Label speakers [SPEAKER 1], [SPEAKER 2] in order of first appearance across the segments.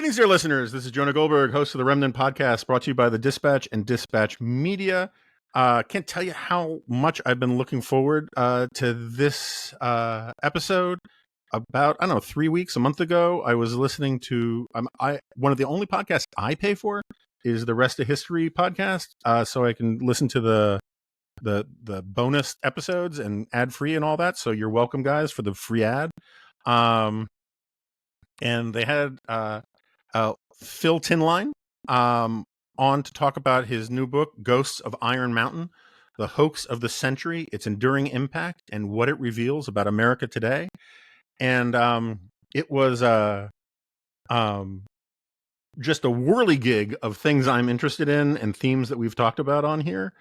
[SPEAKER 1] Greetings, dear listeners. This is Jonah Goldberg, host of the Remnant Podcast, brought to you by the Dispatch and Dispatch Media. Can't tell you how much I've been looking forward to this episode. About, I don't know, 3 weeks, a month ago, I was listening to one of the only podcasts I pay for is the Rest of History podcast, so I can listen to the bonus episodes and ad free and all that. So you're welcome, guys, for the free ad. And they had Phil Tinline on to talk about his new book, Ghosts of Iron Mountain, The Hoax of the Century, Its Enduring Impact, and What It Reveals About America Today. And it was just a whirligig of things I'm interested in and themes that we've talked about on here.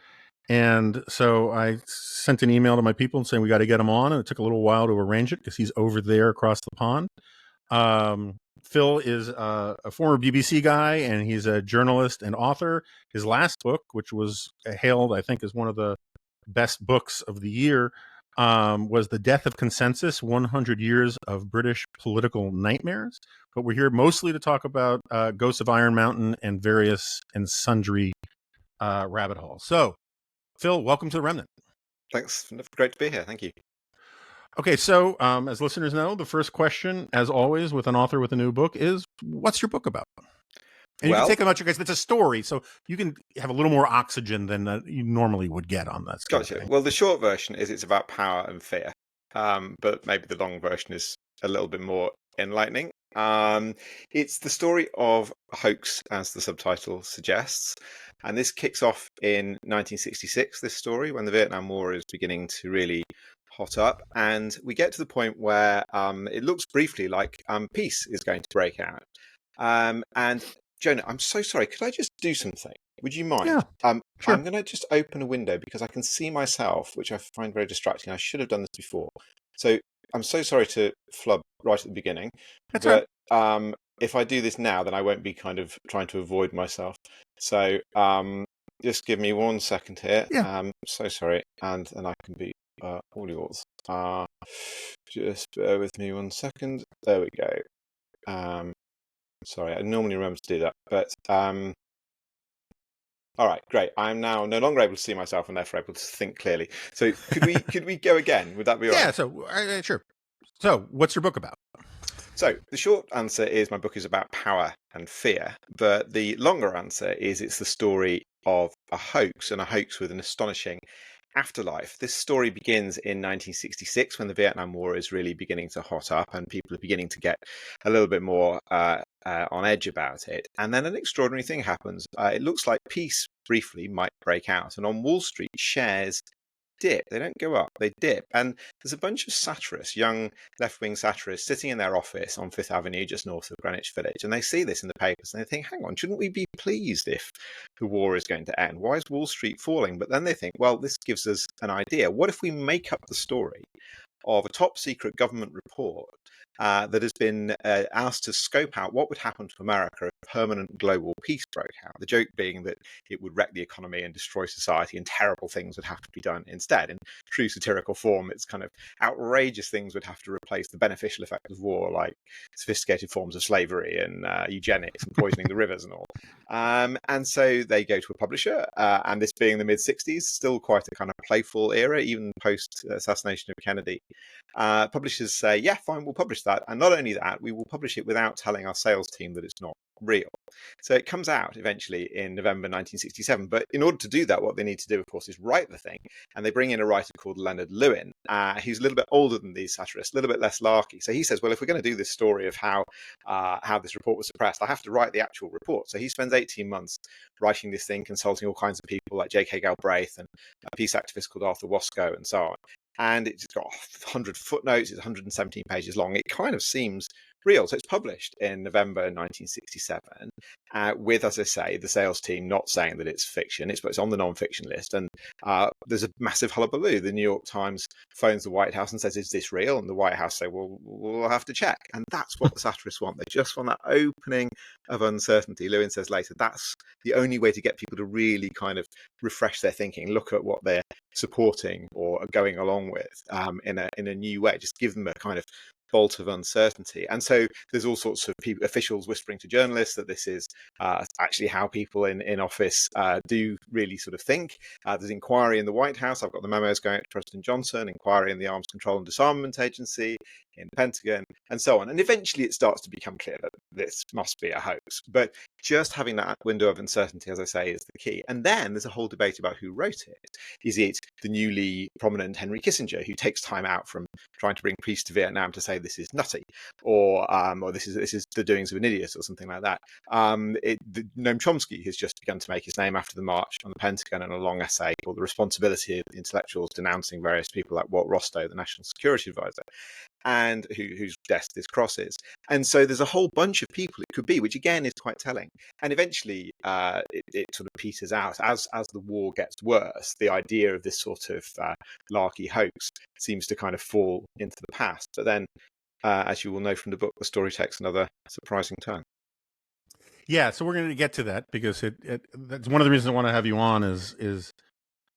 [SPEAKER 1] And so I sent an email to my people saying we got to get him on, and it took a little while to arrange it because he's over there across the pond. Phil is a former BBC guy, and he's a journalist and author. His last book, which was hailed, I think, as one of the best books of the year, was The Death of Consensus, 100 Years of British Political Nightmares. But we're here mostly to talk about Ghosts of Iron Mountain and various and sundry rabbit holes. So, Phil, welcome to the Remnant.
[SPEAKER 2] Thanks. Great to be here. Thank you.
[SPEAKER 1] Okay, so as listeners know, the first question, as always, with an author with a new book is, what's your book about? And you can take about your guys. It's a story, so you can have a little more oxygen than you normally would get on that.
[SPEAKER 2] Gotcha. Well, the short version is it's about power and fear, but maybe the long version is a little bit more enlightening. It's the story of a hoax, as the subtitle suggests, and this kicks off in 1966, this story, when the Vietnam War is beginning to really hot up, and we get to the point where it looks briefly like peace is going to break out. And Jonah, I'm so sorry. Could I just do something? Would you mind?
[SPEAKER 1] Yeah, sure.
[SPEAKER 2] I'm going to just open a window because I can see myself, which I find very distracting. I should have done this before. So I'm so sorry to flub right at the beginning.
[SPEAKER 1] That's
[SPEAKER 2] but
[SPEAKER 1] right.
[SPEAKER 2] If I do this now, then I won't be kind of trying to avoid myself. So just give me 1 second here.
[SPEAKER 1] Yeah.
[SPEAKER 2] So sorry. And I can be all yours. Just bear with me 1 second. There we go. Sorry, I normally remember to do that, but all right, great. I'm now no longer able to see myself and therefore able to think clearly. So could we go again? Would that be all right?
[SPEAKER 1] Yeah. So sure. So what's your book about?
[SPEAKER 2] So the short answer is my book is about power and fear, but the longer answer is it's the story of a hoax, and a hoax with an astonishing afterlife. This story begins in 1966 when the Vietnam War is really beginning to hot up and people are beginning to get a little bit more on edge about it. And then an extraordinary thing happens. It looks like peace briefly might break out, and on Wall Street shares dip. They don't go up, they dip. And there's a bunch of satirists, young left-wing satirists, sitting in their office on Fifth Avenue, just north of Greenwich Village, and they see this in the papers and they think, hang on, shouldn't we be pleased if the war is going to end? Why is Wall Street falling? But then they think, well, this gives us an idea. What if we make up the story of a top secret government report that has been asked to scope out what would happen to America if permanent global peace broke out? The joke being that it would wreck the economy and destroy society, and terrible things would have to be done instead. In true satirical form, it's kind of outrageous things would have to replace the beneficial effects of war, like sophisticated forms of slavery and eugenics and poisoning the rivers and all. And so they go to a publisher, and this being the mid-60s, still quite a kind of playful era, even post-assassination of Kennedy. Publishers say, yeah, fine, we'll publish that. And not only that, we will publish it without telling our sales team that it's not real. So it comes out eventually in November 1967. But in order to do that, what they need to do, of course, is write the thing. And they bring in a writer called Leonard Lewin. He's a little bit older than these satirists, a little bit less larky. So he says, well, if we're going to do this story of how this report was suppressed, I have to write the actual report. So he spends 18 months writing this thing, consulting all kinds of people like J.K. Galbraith and a peace activist called Arthur Wasco and so on. And it's got 100 footnotes, it's 117 pages long. It kind of seems real. So it's published in November 1967 with, as I say, the sales team not saying that it's fiction. It's on the non-fiction list. And there's a massive hullabaloo. The New York Times phones the White House and says, is this real? And the White House say, well, we'll have to check. And that's what the satirists want. They just want that opening of uncertainty. Lewin says later, that's the only way to get people to really kind of refresh their thinking, look at what they're supporting or going along with in a new way. Just give them a kind of bolt of uncertainty. And so there's all sorts of people, officials whispering to journalists that this is actually how people in office do really sort of think. There's inquiry in the White House. I've got the memos going out to President Johnson, inquiry in the Arms Control and Disarmament Agency, in the Pentagon, and so on. And eventually it starts to become clear that this must be a hoax. But just having that window of uncertainty, as I say, is the key. And then there's a whole debate about who wrote it. Is it the newly prominent Henry Kissinger, who takes time out from trying to bring peace to Vietnam to say this is nutty, or this is the doings of an idiot, or something like that? Noam Chomsky has just begun to make his name after the march on the Pentagon in a long essay called "The Responsibility of the Intellectuals," denouncing various people like Walt Rostow, the National Security Advisor, and whose desk this crosses. And so there's a whole bunch of people it could be, which again is quite telling. And eventually it sort of peters out as the war gets worse. The idea of this sort of larky hoax seems to kind of fall into the past. But then, as you will know from the book, the story takes another surprising turn.
[SPEAKER 1] Yeah, so we're going to get to that because that's one of the reasons I want to have you on is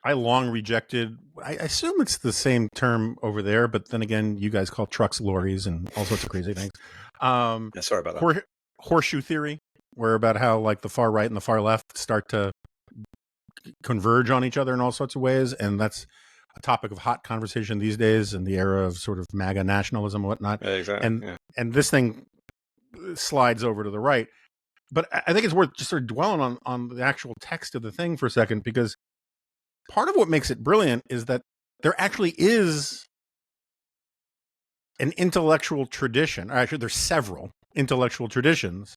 [SPEAKER 1] I long rejected, I assume it's the same term over there, but then again, you guys call trucks lorries and all sorts of crazy things.
[SPEAKER 2] Yeah, sorry about that.
[SPEAKER 1] Horseshoe theory, where about how like the far right and the far left start to converge on each other in all sorts of ways. And that's a topic of hot conversation these days in the era of sort of MAGA nationalism and whatnot.
[SPEAKER 2] Yeah, exactly.
[SPEAKER 1] And this thing slides over to the right. But I think it's worth just sort of dwelling on the actual text of the thing for a second, because part of what makes it brilliant is that there actually is an intellectual tradition. Or actually, there's several intellectual traditions.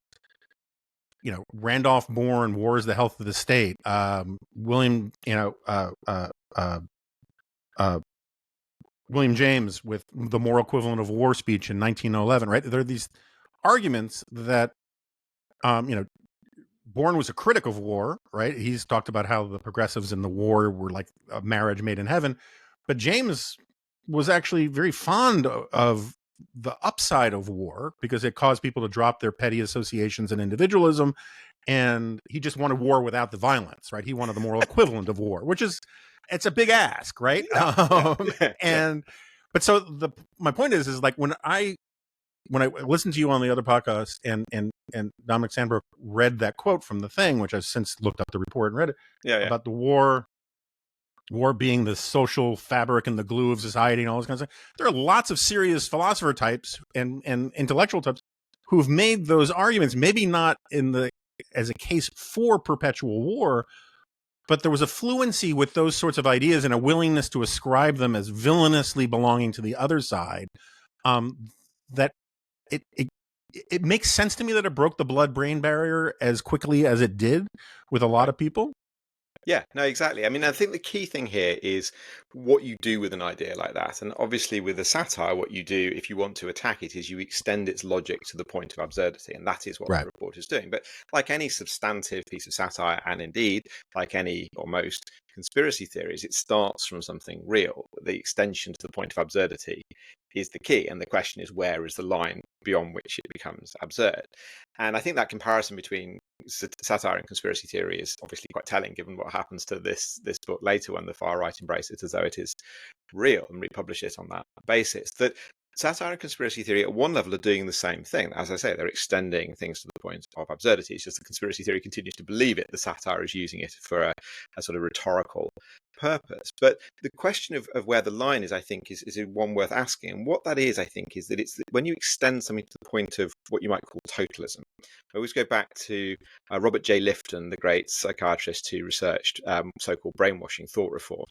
[SPEAKER 1] You know, Randolph Bourne, "War is the Health of the State." William James with "The Moral Equivalent of War" speech in 1911. Right, there are these arguments that, Bourne was a critic of war, right? He's talked about how the progressives in the war were like a marriage made in heaven. But James was actually very fond of the upside of war because it caused people to drop their petty associations and individualism. And he just wanted war without the violence, right? He wanted the moral equivalent of war, which is, it's a big ask, right? But so my point is like when I listened to you on the other podcast and Dominic Sandbrook read that quote from the thing, which I've since looked up the report and read it, about the war being the social fabric and the glue of society and all those kinds of things. There are lots of serious philosopher types and intellectual types who've made those arguments, maybe not as a case for perpetual war, but there was a fluency with those sorts of ideas and a willingness to ascribe them as villainously belonging to the other side, that it makes sense to me that it broke the blood-brain barrier as quickly as it did with a lot of people.
[SPEAKER 2] Yeah, no, exactly. I mean, I think the key thing here is what you do with an idea like that. And obviously with a satire, what you do if you want to attack it is you extend its logic to the point of absurdity. And that is what the report is doing. But like any substantive piece of satire, and indeed like any or most conspiracy theories, it starts from something real. The extension to the point of absurdity is the key. And the question is, where is the line beyond which it becomes absurd? And I think that comparison between satire and conspiracy theory is obviously quite telling, given what happens to this book later when the far right embrace it as though it is real and republish it on that basis. That satire and conspiracy theory at one level are doing the same thing. As I say, they're extending things to the point of absurdity. It's just the conspiracy theory continues to believe it. The satire is using it for a sort of rhetorical purpose. But the question of where the line is, I think, is one worth asking. And what that is, I think, is that it's when you extend something to the point of what you might call totalism. I always go back to Robert J. Lifton, the great psychiatrist who researched so-called brainwashing, thought reform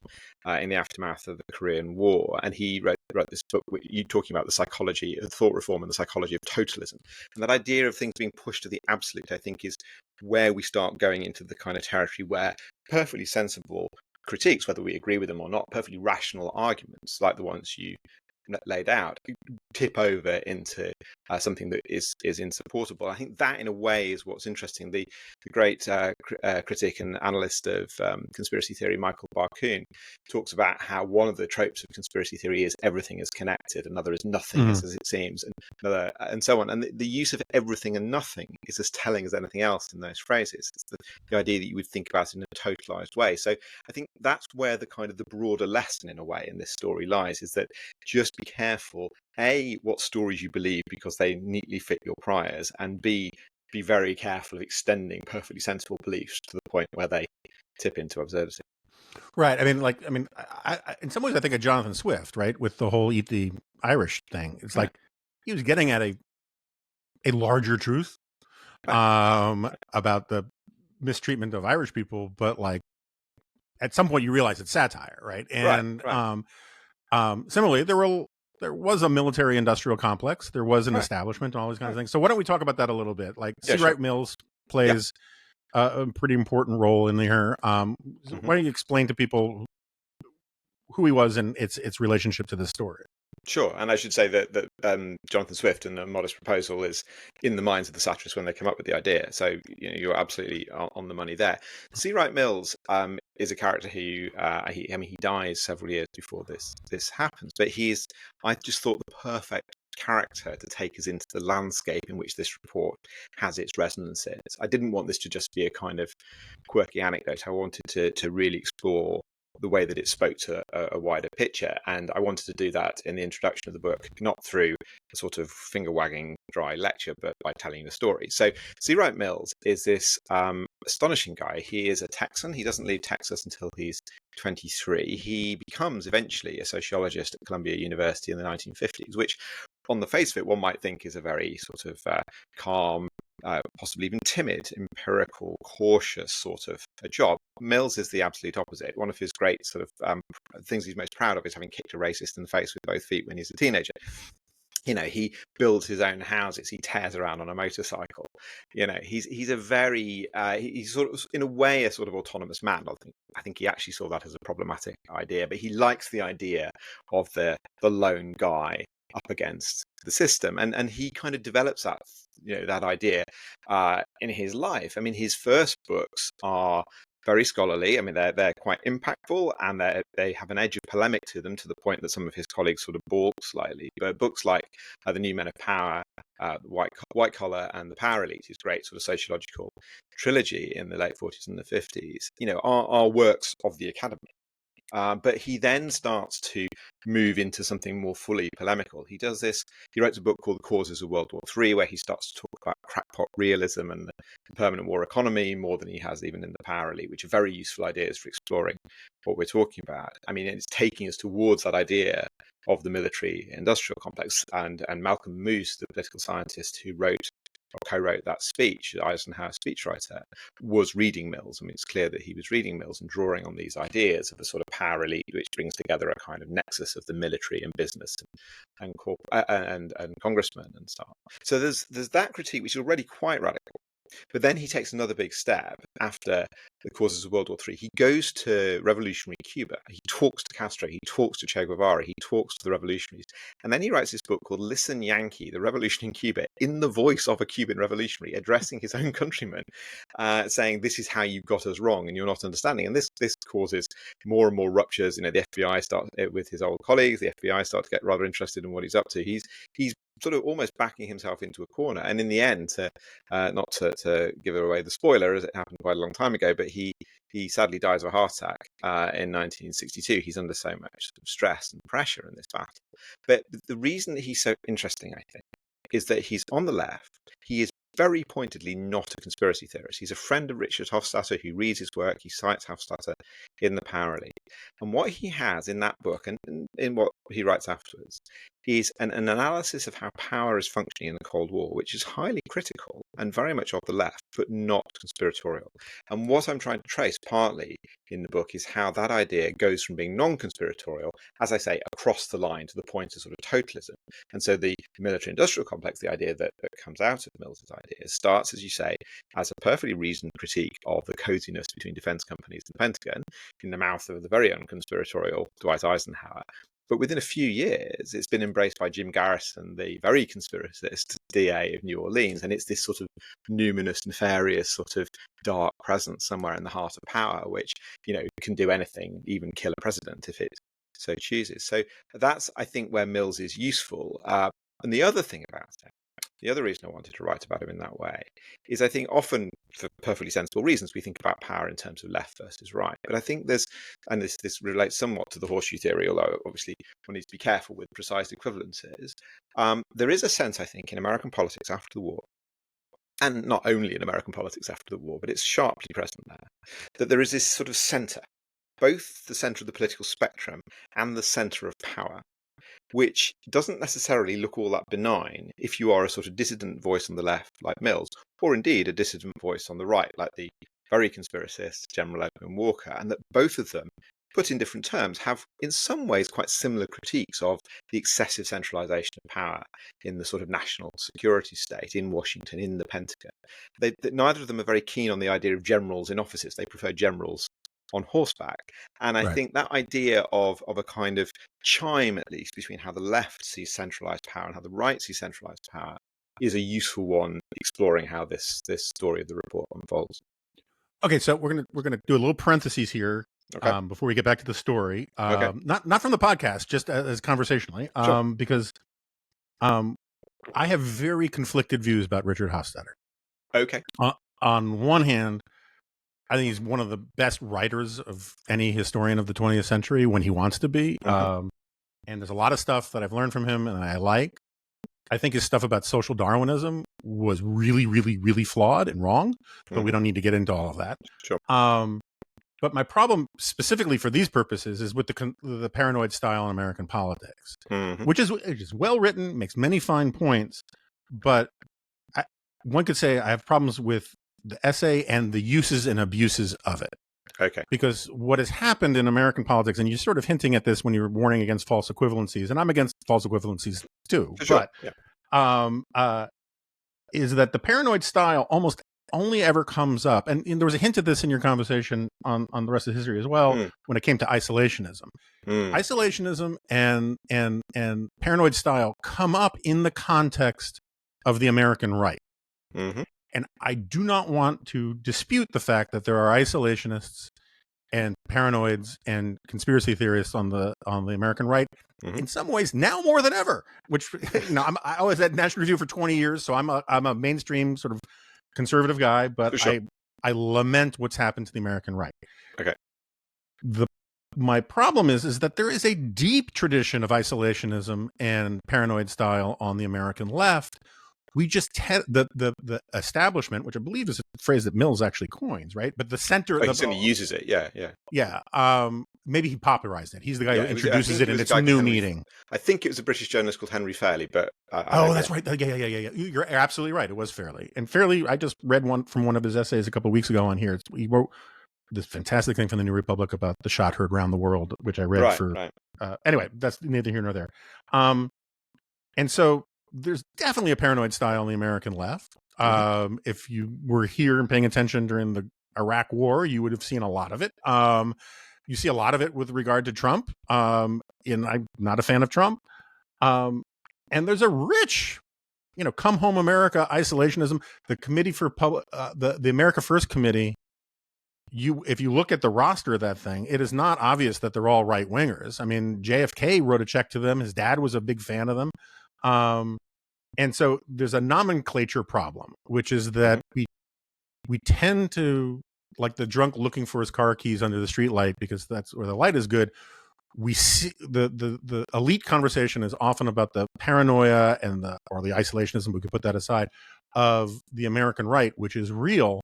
[SPEAKER 2] in the aftermath of the Korean War. And he wrote this book, you talking about the psychology of thought reform and the psychology of totalism. And that idea of things being pushed to the absolute, I think, is where we start going into the kind of territory where perfectly sensible critiques, whether we agree with them or not, perfectly rational arguments like the ones you laid out tip over into something that is insupportable. I think that, in a way, is what's interesting. The great critic and analyst of conspiracy theory, Michael Barkun, talks about how one of the tropes of conspiracy theory is everything is connected, another is nothing is as it seems, and another, and so on. And the use of everything and nothing is as telling as anything else in those phrases. It's the idea that you would think about it in a totalized way. So I think that's where the kind of the broader lesson, in a way, in this story lies, is that just be careful, A, what stories you believe, because they neatly fit your priors, and B, be very careful of extending perfectly sensible beliefs to the point where they tip into absurdity.
[SPEAKER 1] Right. I in some ways, I think of Jonathan Swift, right, with the whole "Eat the Irish" thing. It's
[SPEAKER 2] Right.
[SPEAKER 1] like he was getting at a larger truth
[SPEAKER 2] Right.
[SPEAKER 1] about the mistreatment of Irish people, but like at some point you realize it's satire, right?
[SPEAKER 2] Right.
[SPEAKER 1] And
[SPEAKER 2] Right.
[SPEAKER 1] similarly, there was a military industrial complex, there was an
[SPEAKER 2] Right.
[SPEAKER 1] establishment, and all these kinds
[SPEAKER 2] Right.
[SPEAKER 1] of things. So why don't we talk about that a little bit? Like
[SPEAKER 2] Yeah,
[SPEAKER 1] C.
[SPEAKER 2] sure.
[SPEAKER 1] Wright Mills
[SPEAKER 2] Yeah.
[SPEAKER 1] plays a pretty important role in here. So
[SPEAKER 2] Hmm.
[SPEAKER 1] why don't you explain to people who he was and its relationship to this story?
[SPEAKER 2] Sure, and I should say that Jonathan Swift and A Modest Proposal is in the minds of the satirists when they come up with the idea. So you're absolutely on the money there. C. Wright Mills is a character who he dies several years before this happens, but I just thought the perfect character to take us into the landscape in which this report has its resonances. I didn't want this to just be a kind of quirky anecdote. I wanted to really explore the way that it spoke to a wider picture. And I wanted to do that in the introduction of the book, not through a sort of finger-wagging dry lecture, but by telling the story. So C. Wright Mills is this astonishing guy. He is a Texan. He doesn't leave Texas until he's 23. He becomes eventually a sociologist at Columbia University in the 1950s, which on the face of it, one might think is a very sort of calm, possibly even timid, empirical, cautious sort of a job. Mills is the absolute opposite. One of his great sort of things he's most proud of is having kicked a racist in the face with both feet when he's a teenager. He builds his own houses. He tears around on a motorcycle. He's a very he's sort of, in a way, a sort of autonomous man. I think he actually saw that as a problematic idea, but he likes the idea of the lone guy up against the system, and he kind of develops that idea in his life. I mean, his first books are very scholarly. I mean, they're quite impactful, and they have an edge of polemic to them, to the point that some of his colleagues sort of balk slightly. But books like The New Men of Power, the White Collar, and The Power Elite, his great sort of sociological trilogy in the late 40s and the 50s, are works of the academy. But he then starts to move into something more fully polemical. He writes a book called The Causes of World War III, where he starts to talk about crackpot realism and the permanent war economy more than he has even in The Power Elite, which are very useful ideas for exploring what we're talking about. I mean, it's taking us towards that idea of the military industrial complex. And Malcolm Moose, the political scientist who co-wrote that speech, the Eisenhower speechwriter, was reading Mills. I mean, it's clear that he was reading Mills and drawing on these ideas of the sort of power elite, which brings together a kind of nexus of the military and business and congressmen and so on. So there's that critique, which is already quite radical. But then he takes another big step after The Causes of World War III. He goes to revolutionary Cuba. He talks to Castro. He talks to Che Guevara. He talks to the revolutionaries. And then he writes this book called Listen, Yankee, The Revolution in Cuba, in the voice of a Cuban revolutionary, addressing his own countrymen, saying, this is how you've got us wrong and you're not understanding. And this causes more and more ruptures. The FBI start with his old colleagues. The FBI start to get rather interested in what he's up to. He's sort of almost backing himself into a corner. And in the end, not to give away the spoiler, as it happened quite a long time ago, but he sadly dies of a heart attack in 1962. He's under so much stress and pressure in this battle. But the reason that he's so interesting, I think, is that he's on the left. He is very pointedly not a conspiracy theorist. He's a friend of Richard Hofstadter who reads his work. He cites Hofstadter in The Power Elite. And what he has in that book, and in what he writes afterwards, is an analysis of how power is functioning in the Cold War, which is highly critical and very much of the left, but not conspiratorial. And what I'm trying to trace partly in the book is how that idea goes from being non-conspiratorial, as I say, across the line to the point of sort of totalism. And so the military-industrial complex, the idea that comes out of Mills's idea, starts, as you say, as a perfectly reasoned critique of the coziness between defense companies and the Pentagon in the mouth of the very unconspiratorial Dwight Eisenhower. But within a few years, it's been embraced by Jim Garrison, the very conspiracist DA of New Orleans. And it's this sort of numinous, nefarious, sort of dark presence somewhere in the heart of power, which, can do anything, even kill a president if it so chooses. So that's, I think, where Mills is useful. And the other thing about it, the other reason I wanted to write about him in that way is I think often, for perfectly sensible reasons, we think about power in terms of left versus right. But I think this relates somewhat to the horseshoe theory, although obviously one needs to be careful with precise equivalences. There is a sense, I think, in American politics after the war, and not only in American politics after the war, but it's sharply present there, that there is this sort of centre, both the centre of the political spectrum and the centre of power, which doesn't necessarily look all that benign if you are a sort of dissident voice on the left, like Mills, or indeed a dissident voice on the right, like the very conspiracist General Edwin Walker, and that both of them, put in different terms, have in some ways quite similar critiques of the excessive centralisation of power in the sort of national security state, in Washington, in the Pentagon. Neither of them are very keen on the idea of generals in offices. They prefer generals on horseback. And I think that idea of a kind of chime, at least, between how the left sees centralized power and how the right sees centralized power is a useful one, exploring how this story of the report unfolds.
[SPEAKER 1] Okay, so we're gonna do a little parentheses here before we get back to the story. Not from the podcast, just as conversationally, because I have very conflicted views about Richard Hofstadter.
[SPEAKER 2] Okay.
[SPEAKER 1] On one hand, I think he's one of the best writers of any historian of the 20th century when he wants to be. And there's a lot of stuff that I've learned from him and I like. I think his stuff about social Darwinism was really, really, really flawed and wrong, but we don't need to get into all of that.
[SPEAKER 2] Sure.
[SPEAKER 1] But my problem specifically for these purposes is with the paranoid style in American politics, which is well written, makes many fine points, but one could say I have problems with the essay and the uses and abuses of it.
[SPEAKER 2] Okay.
[SPEAKER 1] Because what has happened in American politics, and you're sort of hinting at this when you're warning against false equivalencies, and I'm against false equivalencies too,
[SPEAKER 2] sure.
[SPEAKER 1] But is that the paranoid style almost only ever comes up, and there was a hint of this in your conversation on the rest of history as well, when it came to isolationism. Isolationism and paranoid style come up in the context of the American right. And I do not want to dispute the fact that there are isolationists and paranoids and conspiracy theorists on the American right. In some ways, now more than ever. Which I was at National Review for 20 years, so I'm a mainstream sort of conservative guy, but sure. I lament what's happened to the American right.
[SPEAKER 2] Okay.
[SPEAKER 1] My problem is that there is a deep tradition of isolationism and paranoid style on the American left. We just the establishment, which I believe is a phrase that Mills actually coins, right? But the center,
[SPEAKER 2] he certainly uses it. Yeah.
[SPEAKER 1] Maybe he popularized it. He's the guy who introduces it in its new meaning.
[SPEAKER 2] I think it was a British journalist called Henry Fairley, but
[SPEAKER 1] that's right. Yeah. You're absolutely right. It was Fairley, and Fairley. I just read one from one of his essays a couple of weeks ago on here. He wrote this fantastic thing from the New Republic about the shot heard around the world, which I read anyway, that's neither here nor there. And so there's definitely a paranoid style in the American left. If you were here and paying attention during the Iraq War, you would have seen a lot of it. You see a lot of it with regard to Trump. And I'm not a fan of Trump. And there's a rich, come home America isolationism. The Committee for the America First Committee. If you look at the roster of that thing, it is not obvious that they're all right wingers. I mean, JFK wrote a check to them. His dad was a big fan of them. And so there's a nomenclature problem, which is that we tend to, like the drunk looking for his car keys under the street light because that's where the light is good. We see the elite conversation is often about the paranoia and or the isolationism, we could put that aside, of the American right, which is real.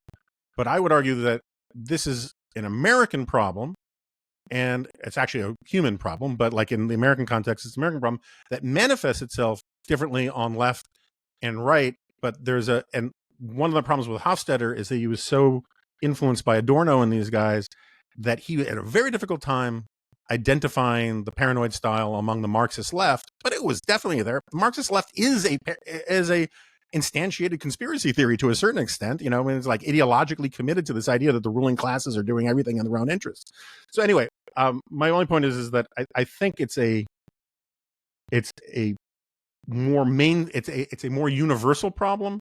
[SPEAKER 1] But I would argue that this is an American problem, and it's actually a human problem, but like in the American context, it's an American problem that manifests itself differently on left and right. But and one of the problems with Hofstadter is that he was so influenced by Adorno and these guys that he had a very difficult time identifying the paranoid style among the Marxist left, but it was definitely there. The Marxist left is a instantiated conspiracy theory to a certain extent. It's like ideologically committed to this idea that the ruling classes are doing everything in their own interests. So anyway, my only point is that I think it's a it's a it's a more universal problem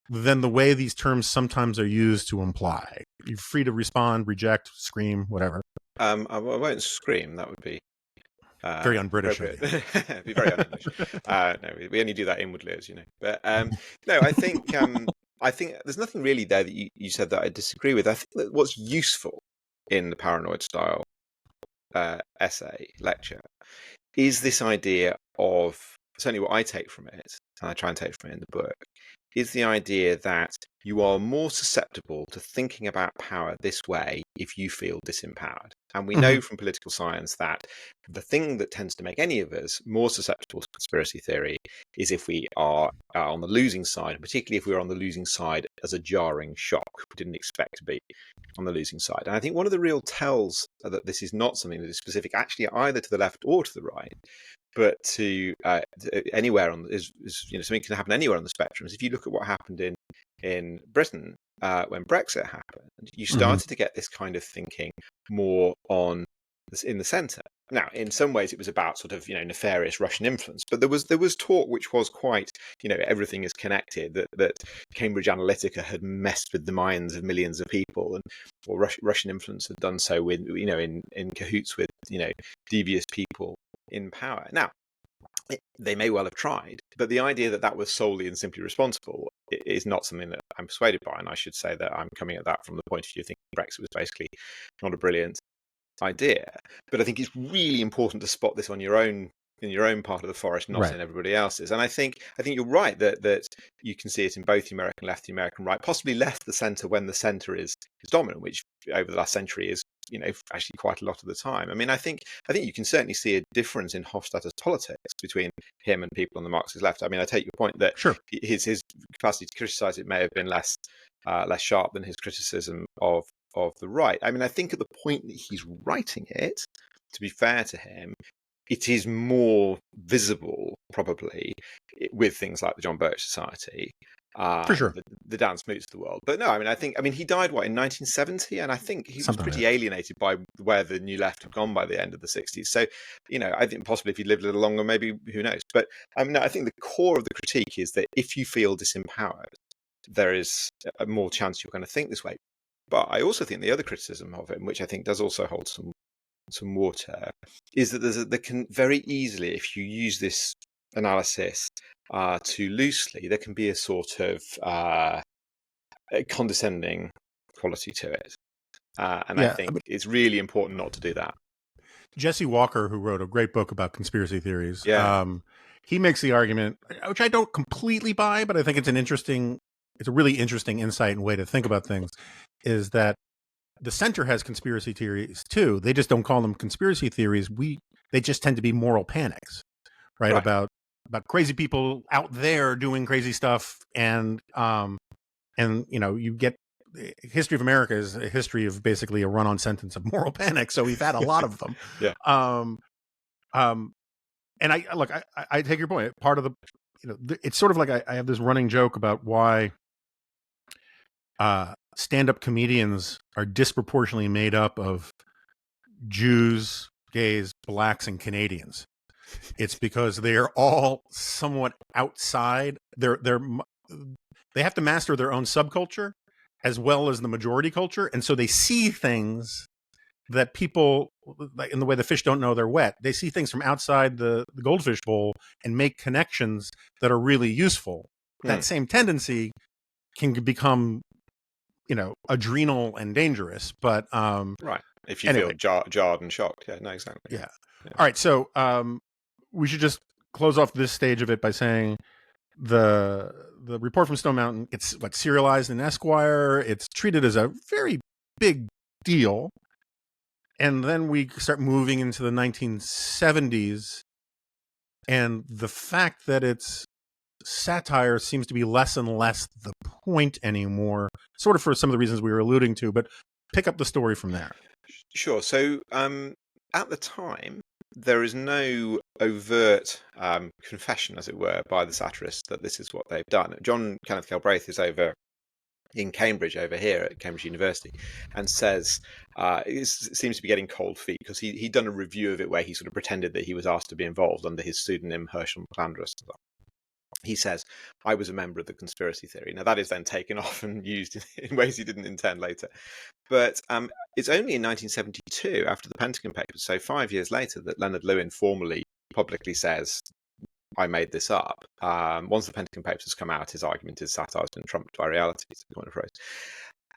[SPEAKER 1] than the way these terms sometimes are used to imply. You're free to respond, reject, scream, whatever.
[SPEAKER 2] I won't scream. That would be
[SPEAKER 1] Very un-British of
[SPEAKER 2] appropriate.
[SPEAKER 1] you.
[SPEAKER 2] It'd be very un-English. No, we only do that inwardly, as you know. But no, I think there's nothing really there that you said that I disagree with. I think that what's useful in the paranoid style essay lecture is this idea of, certainly what I take from it, and I try and take from it in the book, is the idea that you are more susceptible to thinking about power this way if you feel disempowered. And we know from political science that the thing that tends to make any of us more susceptible to conspiracy theory is if we are on the losing side, particularly if we're on the losing side as a jarring shock. We didn't expect to be on the losing side. And I think one of the real tells that this is not something that is specific actually either to the left or to the right, but to anywhere on is something can happen anywhere on the spectrum. Is if you look at what happened in Britain when Brexit happened, you started to get this kind of thinking more on in the centre. Now, in some ways, it was about sort of nefarious Russian influence, but there was talk which was quite everything is connected, that Cambridge Analytica had messed with the minds of millions of people, and or Russian influence had done so with in cahoots with devious people in power. Now, they may well have tried, but the idea that that was solely and simply responsible is not something that I'm persuaded by. And I should say that I'm coming at that from the point of view of thinking Brexit was basically not a brilliant idea. But I think it's really important to spot this on your own, in your own part of the forest, not in everybody else's. And I think you're right that you can see it in both the American left, the American right, possibly less the centre when the centre is dominant, which over the last century is actually quite a lot of the time. I mean, I think you can certainly see a difference in Hofstadter's politics between him and people on the Marxist left. I mean, I take your point that his capacity to criticise it may have been less sharp than his criticism of the right. I mean, I think at the point that he's writing it, to be fair to him, it is more visible, probably, with things like the John Birch Society,
[SPEAKER 1] For sure.
[SPEAKER 2] the Dan Smoots of the world. But no, I mean, he died in 1970, and I think he was pretty alienated by where the New Left had gone by the end of the 60s. So, I think possibly if he'd lived a little longer, maybe, who knows? But I mean, I think the core of the critique is that if you feel disempowered, there is a more chance you're going to think this way. But I also think the other criticism of him, which I think does also hold some water, is that there can very easily, if you use this analysis too loosely, there can be a sort of condescending quality to it. And I think it's really important not to do that.
[SPEAKER 1] Jesse Walker, who wrote a great book about conspiracy theories, he makes the argument, which I don't completely buy, but I think it's a really interesting insight and way to think about things, is that the center has conspiracy theories too. They just don't call them conspiracy theories. They just tend to be moral panics, right? About crazy people out there doing crazy stuff, and you get history of America is a history of basically a run-on sentence of moral panic. So we've had a lot of them. And I take your point. Part of the it's sort of like I have this running joke about why stand-up comedians are disproportionately made up of Jews, gays, blacks, and Canadians. It's because they are all somewhat outside. They have to master their own subculture as well as the majority culture, and so they see things that people, like in the way the fish don't know they're wet. They see things from outside the goldfish bowl and make connections that are really useful. That same tendency can become adrenal and dangerous, but
[SPEAKER 2] if you feel jarred and shocked, exactly.
[SPEAKER 1] All right, so we should just close off this stage of it by saying the report from Stone Mountain, it's serialized in Esquire. It's treated as a very big deal, and then we start moving into the 1970s, and the fact that it's satire seems to be less and less the point anymore, sort of for some of the reasons we were alluding to, but pick up the story from there.
[SPEAKER 2] Sure. So at the time, there is no overt confession, as it were, by the satirists that this is what they've done. John Kenneth Galbraith is over in Cambridge over here at Cambridge University, and says it seems to be getting cold feet because he'd done a review of it where he sort of pretended that he was asked to be involved under his pseudonym Herschel McClandress. He says, I was a member of the conspiracy theory. Now, that is then taken off and used in ways he didn't intend later. But it's only in 1972, after the Pentagon Papers, so 5 years later, that Leonard Lewin formally, publicly says, I made this up. Once the Pentagon Papers come out, his argument is satire has been trumped by reality, is the kind of phrase.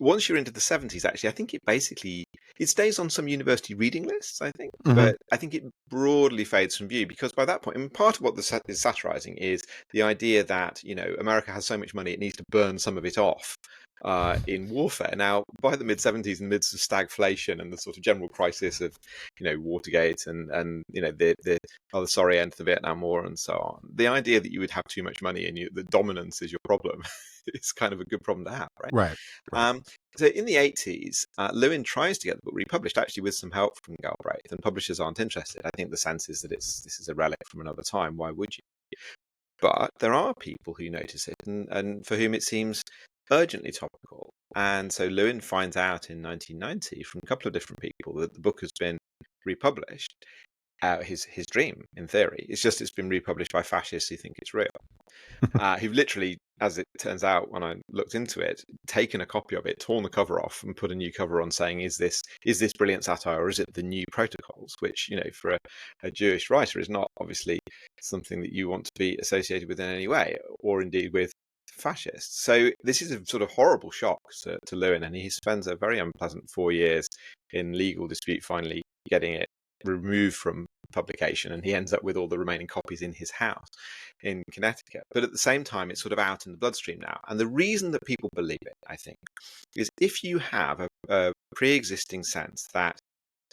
[SPEAKER 2] Once you're into the 70s, actually, I think it stays on some university reading lists, I think, but I think it broadly fades from view because by that point, I mean, part of what this is satirizing is the idea that, America has so much money, it needs to burn some of it off in warfare. Now, by the mid-70s, in the midst of stagflation and the sort of general crisis of, Watergate and the sorry end to the Vietnam War and so on, the idea that you would have too much money and the dominance is your problem is kind of a good problem to have, right?
[SPEAKER 1] Right.
[SPEAKER 2] So in the 80s, Lewin tries to get the book republished, actually with some help from Galbraith, and publishers aren't interested. I think the sense is that this is a relic from another time. Why would you? But there are people who notice it and for whom it seems urgently topical. And so Lewin finds out in 1990 from a couple of different people that the book has been republished. His dream, in theory, it's been republished by fascists who think it's real. Who've literally, as it turns out, when I looked into it, taken a copy of it, torn the cover off, and put a new cover on, saying, "Is this brilliant satire, or is it the new protocols?" Which, for a Jewish writer, is not obviously something that you want to be associated with in any way, or indeed with fascists. So this is a sort of horrible shock to Lewin, and he spends a very unpleasant 4 years in legal dispute, finally getting it removed from publication, and he ends up with all the remaining copies in his house in Connecticut. But at the same time, it's sort of out in the bloodstream now. And the reason that people believe it, I think, is if you have a pre-existing sense that,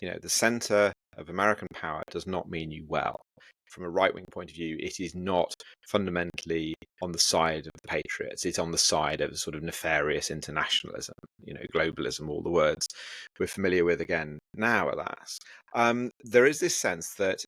[SPEAKER 2] the center of American power does not mean you well. From a right-wing point of view, it is not fundamentally on the side of the patriots. It's on the side of sort of nefarious internationalism, globalism, all the words we're familiar with again now, alas. There is this sense that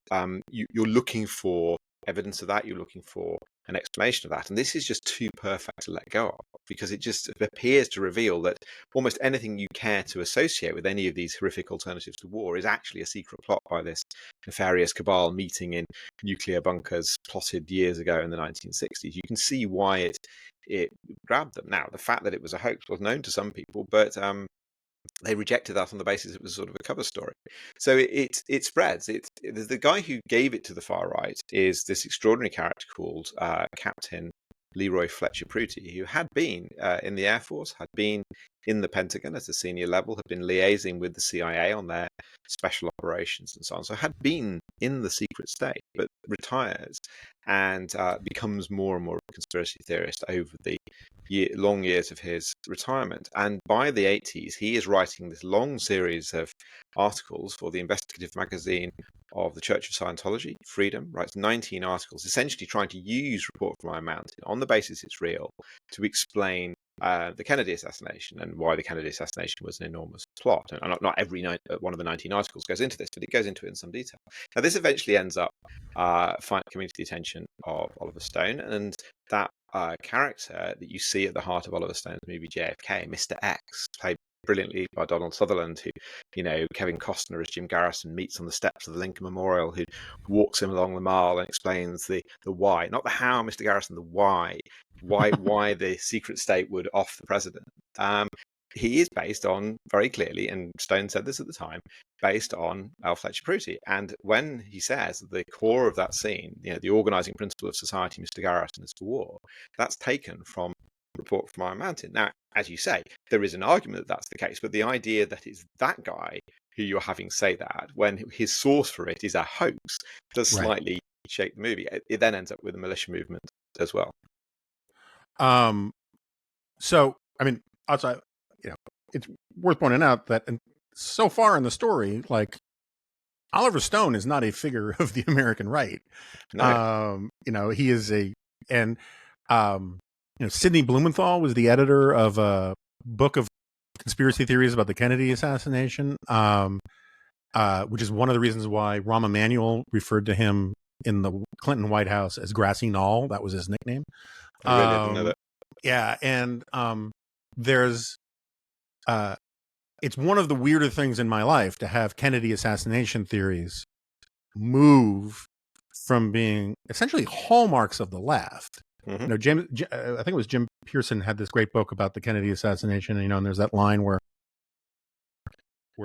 [SPEAKER 2] you're looking for evidence of that, you're looking for an explanation of that. And this is just too perfect to let go of, because it just appears to reveal that almost anything you care to associate with any of these horrific alternatives to war is actually a secret plot by this nefarious cabal meeting in nuclear bunkers plotted years ago in the 1960s. You can see why it grabbed them. Now, the fact that it was a hoax was known to some people, but they rejected that on the basis it was sort of a cover story. So it spreads. The guy who gave it to the far right is this extraordinary character called Captain Leroy Fletcher Pruty, who had been in the Air Force, had been in the Pentagon at a senior level, had been liaising with the CIA on their special operations and so on. So had been in the secret state, but retires and becomes more and more a conspiracy theorist over the long years of his retirement. And by the 80s, he is writing this long series of articles for the investigative magazine of the Church of Scientology, Freedom, writes 19 articles, essentially trying to use Report from Iron Mountain on the basis it's real to explain the Kennedy assassination and why the Kennedy assassination was an enormous plot. And not every one of the 19 articles goes into this, but it goes into it in some detail. Now, this eventually ends up coming to the attention of Oliver Stone, and that character that you see at the heart of Oliver Stone's movie JFK, Mr. X, played brilliantly by Donald Sutherland, who, Kevin Costner as Jim Garrison meets on the steps of the Lincoln Memorial, who walks him along the mile and explains the why, not the how, Mr. Garrison, the why the secret state would off the president. He is based on, very clearly, and Stone said this at the time, based on L. Fletcher Pruty. And when he says that the core of that scene, the organizing principle of society, Mr. Garrison, is for war, that's taken from Report from Iron Mountain. Now, as you say, there is an argument that that's the case, but the idea that it's that guy who you're having say that when his source for it is a hoax does slightly shake the movie. It then ends up with a militia movement as well.
[SPEAKER 1] So, I mean, outside, it's worth pointing out that so far in the story, like, Oliver Stone is not a figure of the American right.
[SPEAKER 2] No.
[SPEAKER 1] He is Sidney Blumenthal was the editor of a book of conspiracy theories about the Kennedy assassination, which is one of the reasons why Rahm Emanuel referred to him in the Clinton White House as Grassy Knoll. That was his nickname.
[SPEAKER 2] I really didn't know that.
[SPEAKER 1] Yeah, and there's it's one of the weirder things in my life to have Kennedy assassination theories move from being essentially hallmarks of the left.
[SPEAKER 2] Mm-hmm.
[SPEAKER 1] You know, I think it was Jim Pearson had this great book about the Kennedy assassination. You know, and there's that line where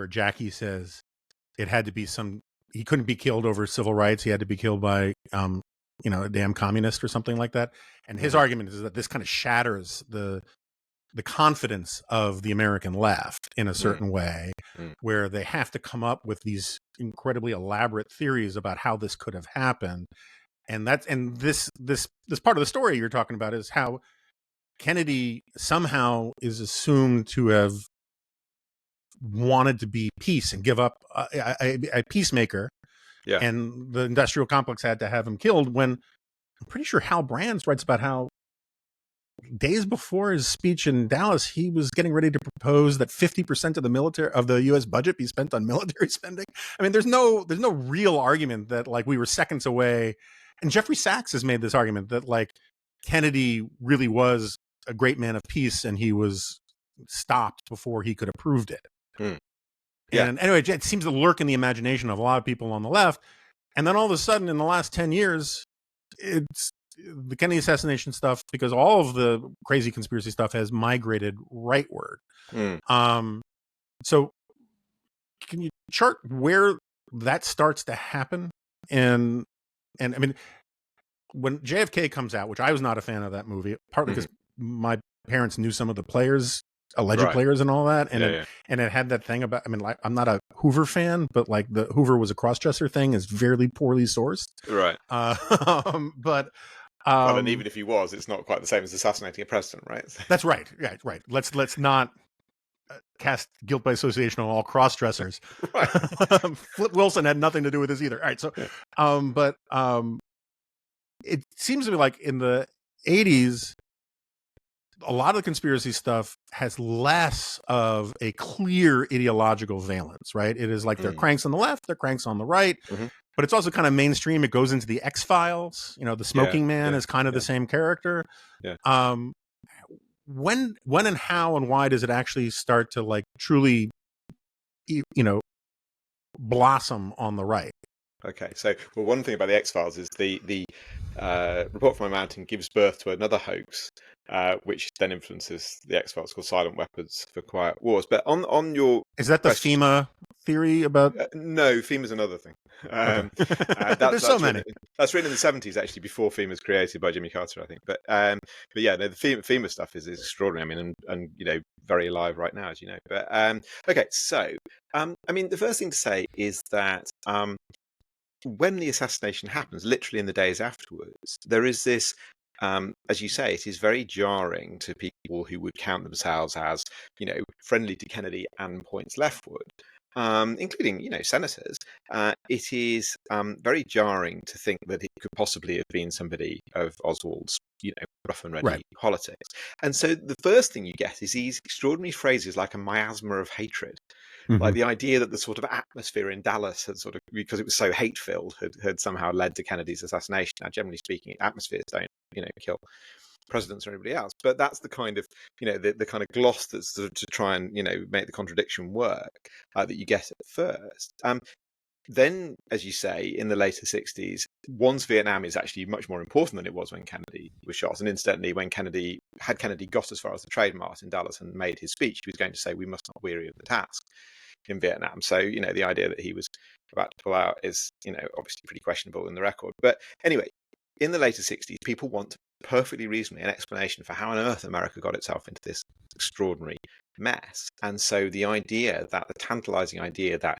[SPEAKER 1] Jackie says it had to be he couldn't be killed over civil rights. He had to be killed by, a damn communist or something like that. And his argument is that this kind of shatters the confidence of the American left in a certain way, where they have to come up with these incredibly elaborate theories about how this could have happened. And this part of the story you're talking about is how Kennedy somehow is assumed to have wanted to be peace and give up a peacemaker.
[SPEAKER 2] Yeah.
[SPEAKER 1] And the industrial complex had to have him killed, when I'm pretty sure Hal Brands writes about how days before his speech in Dallas, he was getting ready to propose that 50% of the U.S. budget be spent on military spending. I mean, there's no real argument that like we were seconds away. And Jeffrey Sachs has made this argument that like Kennedy really was a great man of peace, and he was stopped before he could have proved it.
[SPEAKER 2] Yeah.
[SPEAKER 1] And anyway, it seems to lurk in the imagination of a lot of people on the left. And then all of a sudden, in the last 10 years, it's the Kennedy assassination stuff, because all of the crazy conspiracy stuff has migrated rightward. So can you chart where that starts to happen? And I mean, when JFK comes out, which I was not a fan of that movie, partly because my parents knew some of the players, alleged players and all that. And it had that thing about, I mean, like, I'm not a Hoover fan, but like the Hoover was a crossdresser thing is very poorly sourced.
[SPEAKER 2] Right.
[SPEAKER 1] But
[SPEAKER 2] well, and even if he was, it's not quite the same as assassinating a president, right?
[SPEAKER 1] That's right. Yeah, right. Let's not cast guilt by association on all cross-dressers.
[SPEAKER 2] Right.
[SPEAKER 1] Flip Wilson had nothing to do with this either. All right. So, but it seems to me like in the 80s, a lot of the conspiracy stuff has less of a clear ideological valence, right? It is like they're cranks on the left, they're cranks on the right, but it's also kind of mainstream. It goes into the X-Files. You know, the Smoking Man is kind of the same character.
[SPEAKER 2] Yeah.
[SPEAKER 1] When and how and why does it actually start to like truly, blossom on the right?
[SPEAKER 2] Okay, so one thing about the X-Files is the Report from a Mountain gives birth to another hoax, which then influences the X-Files, called Silent Weapons for Quiet Wars. But on your
[SPEAKER 1] is that the FEMA theory about?
[SPEAKER 2] No, FEMA's another thing.
[SPEAKER 1] Okay. There's so many.
[SPEAKER 2] That's written in the 70s, actually, before FEMA was created by Jimmy Carter, I think. But yeah, no, the FEMA stuff is extraordinary. I mean, and very alive right now, as you know. But okay, so I mean, the first thing to say is that when the assassination happens, literally in the days afterwards, there is this, as you say, it is very jarring to people who would count themselves as, friendly to Kennedy and points leftward, including, senators. It is very jarring to think that it could possibly have been somebody of Oswald's, rough and ready politics. And so the first thing you get is these extraordinary phrases like a miasma of hatred. Like the idea that the sort of atmosphere in Dallas had sort of, because it was so hate-filled, had somehow led to Kennedy's assassination. Now, generally speaking, atmospheres don't, kill presidents or anybody else. But that's the kind of, the kind of gloss that's sort of to try and, make the contradiction work that you get at first. Then, as you say, in the later 60s, once Vietnam is actually much more important than it was when Kennedy was shot. And incidentally, when Kennedy got as far as the Trade Mart in Dallas and made his speech, he was going to say, "We must not weary of the task" in Vietnam. So, the idea that he was about to pull out is, obviously pretty questionable in the record. But anyway, in the later 60s, people want perfectly reasonably an explanation for how on earth America got itself into this extraordinary mess. And so the tantalizing idea that,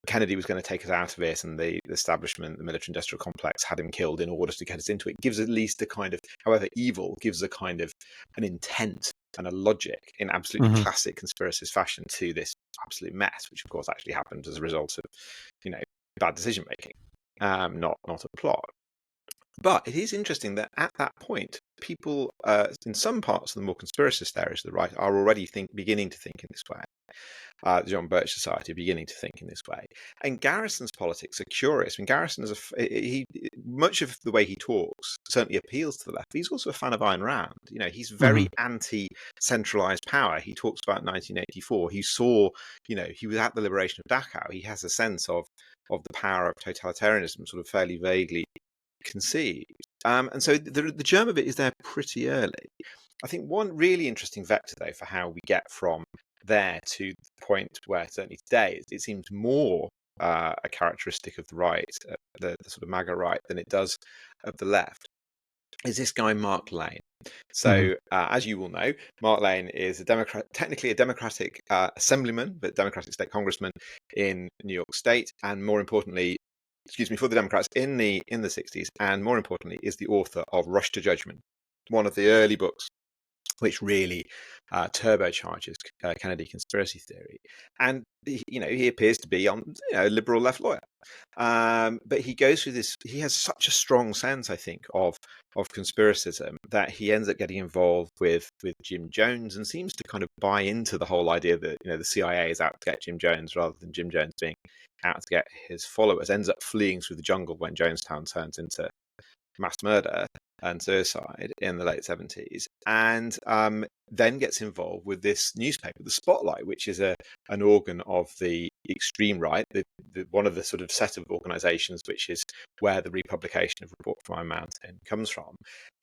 [SPEAKER 2] Kennedy was going to take us out of it, and the establishment, the military-industrial complex, had him killed in order to get us into it, gives at least a kind of, however evil, gives a kind of an intent and a logic in absolutely classic conspiracist fashion to this absolute mess, which of course actually happened as a result of, bad decision making, not a plot. But it is interesting that at that point, people in some parts of the more conspiracist areas of the right are already beginning to think in this way. The John Birch Society are beginning to think in this way. And Garrison's politics are curious. I mean, Garrison is much of the way he talks certainly appeals to the left. But he's also a fan of Ayn Rand. He's very anti-centralized power. He talks about 1984. He saw, he was at the liberation of Dachau. He has a sense of the power of totalitarianism, sort of fairly vaguely conceived. And so the germ of it is there pretty early. I think one really interesting vector, though, for how we get from there to the point where certainly today it seems more a characteristic of the right, the sort of MAGA right, than it does of the left, is this guy Mark Lane. So as you will know, Mark Lane is technically a Democratic assemblyman, but Democratic state congressman in New York State, and more importantly, for the Democrats in the 60s, and more importantly, is the author of Rush to Judgment, one of the early books which really turbocharges Kennedy conspiracy theory. And he appears to be a liberal left lawyer, but he goes through this. He has such a strong sense, I think, of conspiracism that he ends up getting involved with Jim Jones and seems to kind of buy into the whole idea that the CIA is out to get Jim Jones rather than Jim Jones being out to get his followers. Ends up fleeing through the jungle when Jonestown turns into mass murder and suicide in the late 70s, and then gets involved with this newspaper, The Spotlight, which is an organ of the extreme right, one of the sort of set of organizations which is where the republication of Report from Iron Mountain comes from.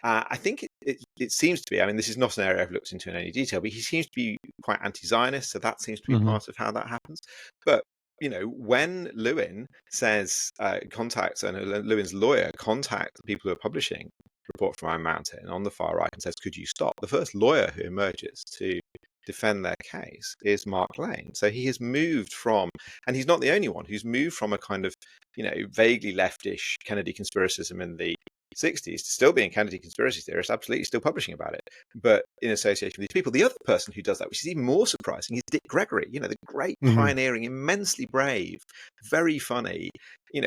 [SPEAKER 2] I think it seems to be, I mean, this is not an area I've looked into in any detail, but he seems to be quite anti-Zionist, so that seems to be part of how that happens. But when Lewin says contacts, and Lewin's lawyer contacts the people who are publishing Report from Iron Mountain on the far right and says, could you stop? The first lawyer who emerges to defend their case is Mark Lane. So he has moved from, and he's not the only one who's moved from a kind of, vaguely leftish Kennedy conspiracism in the 60s to still being Kennedy conspiracy theorist, absolutely still publishing about it, but in association with these people. The other person who does that, which is even more surprising, is Dick Gregory, the great pioneering, immensely brave, very funny,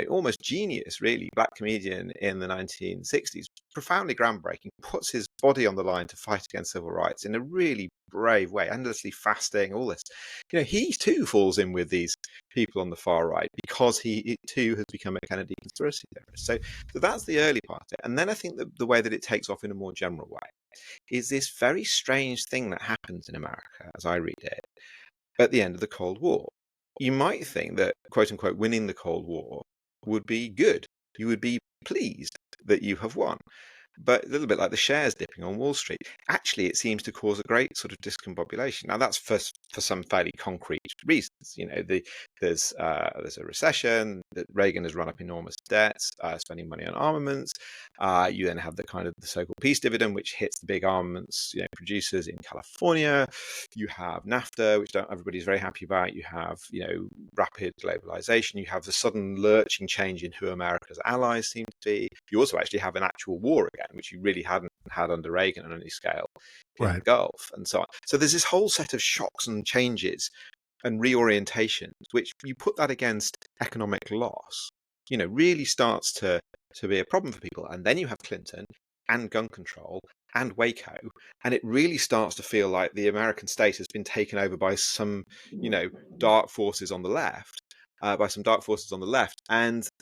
[SPEAKER 2] almost genius, really, black comedian in the 1960s, profoundly groundbreaking, puts his body on the line to fight against civil rights in a really brave way, endlessly fasting, all this. He too falls in with these people on the far right because he too has become a Kennedy conspiracy theorist. So that's the early part of it. And then I think the way that it takes off in a more general way is this very strange thing that happens in America, as I read it, at the end of the Cold War. You might think that, quote unquote, winning the Cold War would be good. You would be pleased that you have won. But a little bit like the shares dipping on Wall Street. Actually, it seems to cause a great sort of discombobulation. Now, that's for some fairly concrete reasons. There's a recession. That Reagan has run up enormous debts, spending money on armaments. You then have the so-called peace dividend, which hits the big armaments producers in California. You have NAFTA, which everybody's very happy about. You have rapid globalization. You have the sudden lurching change in who America's allies seem to be. You also actually have an actual war again, which you really hadn't had under Reagan on any scale in the Gulf and so on. So there's this whole set of shocks and changes and reorientations, which you put that against economic loss, really starts to be a problem for people. And then you have Clinton and gun control and Waco, and it really starts to feel like the American state has been taken over by some, dark forces on the left. And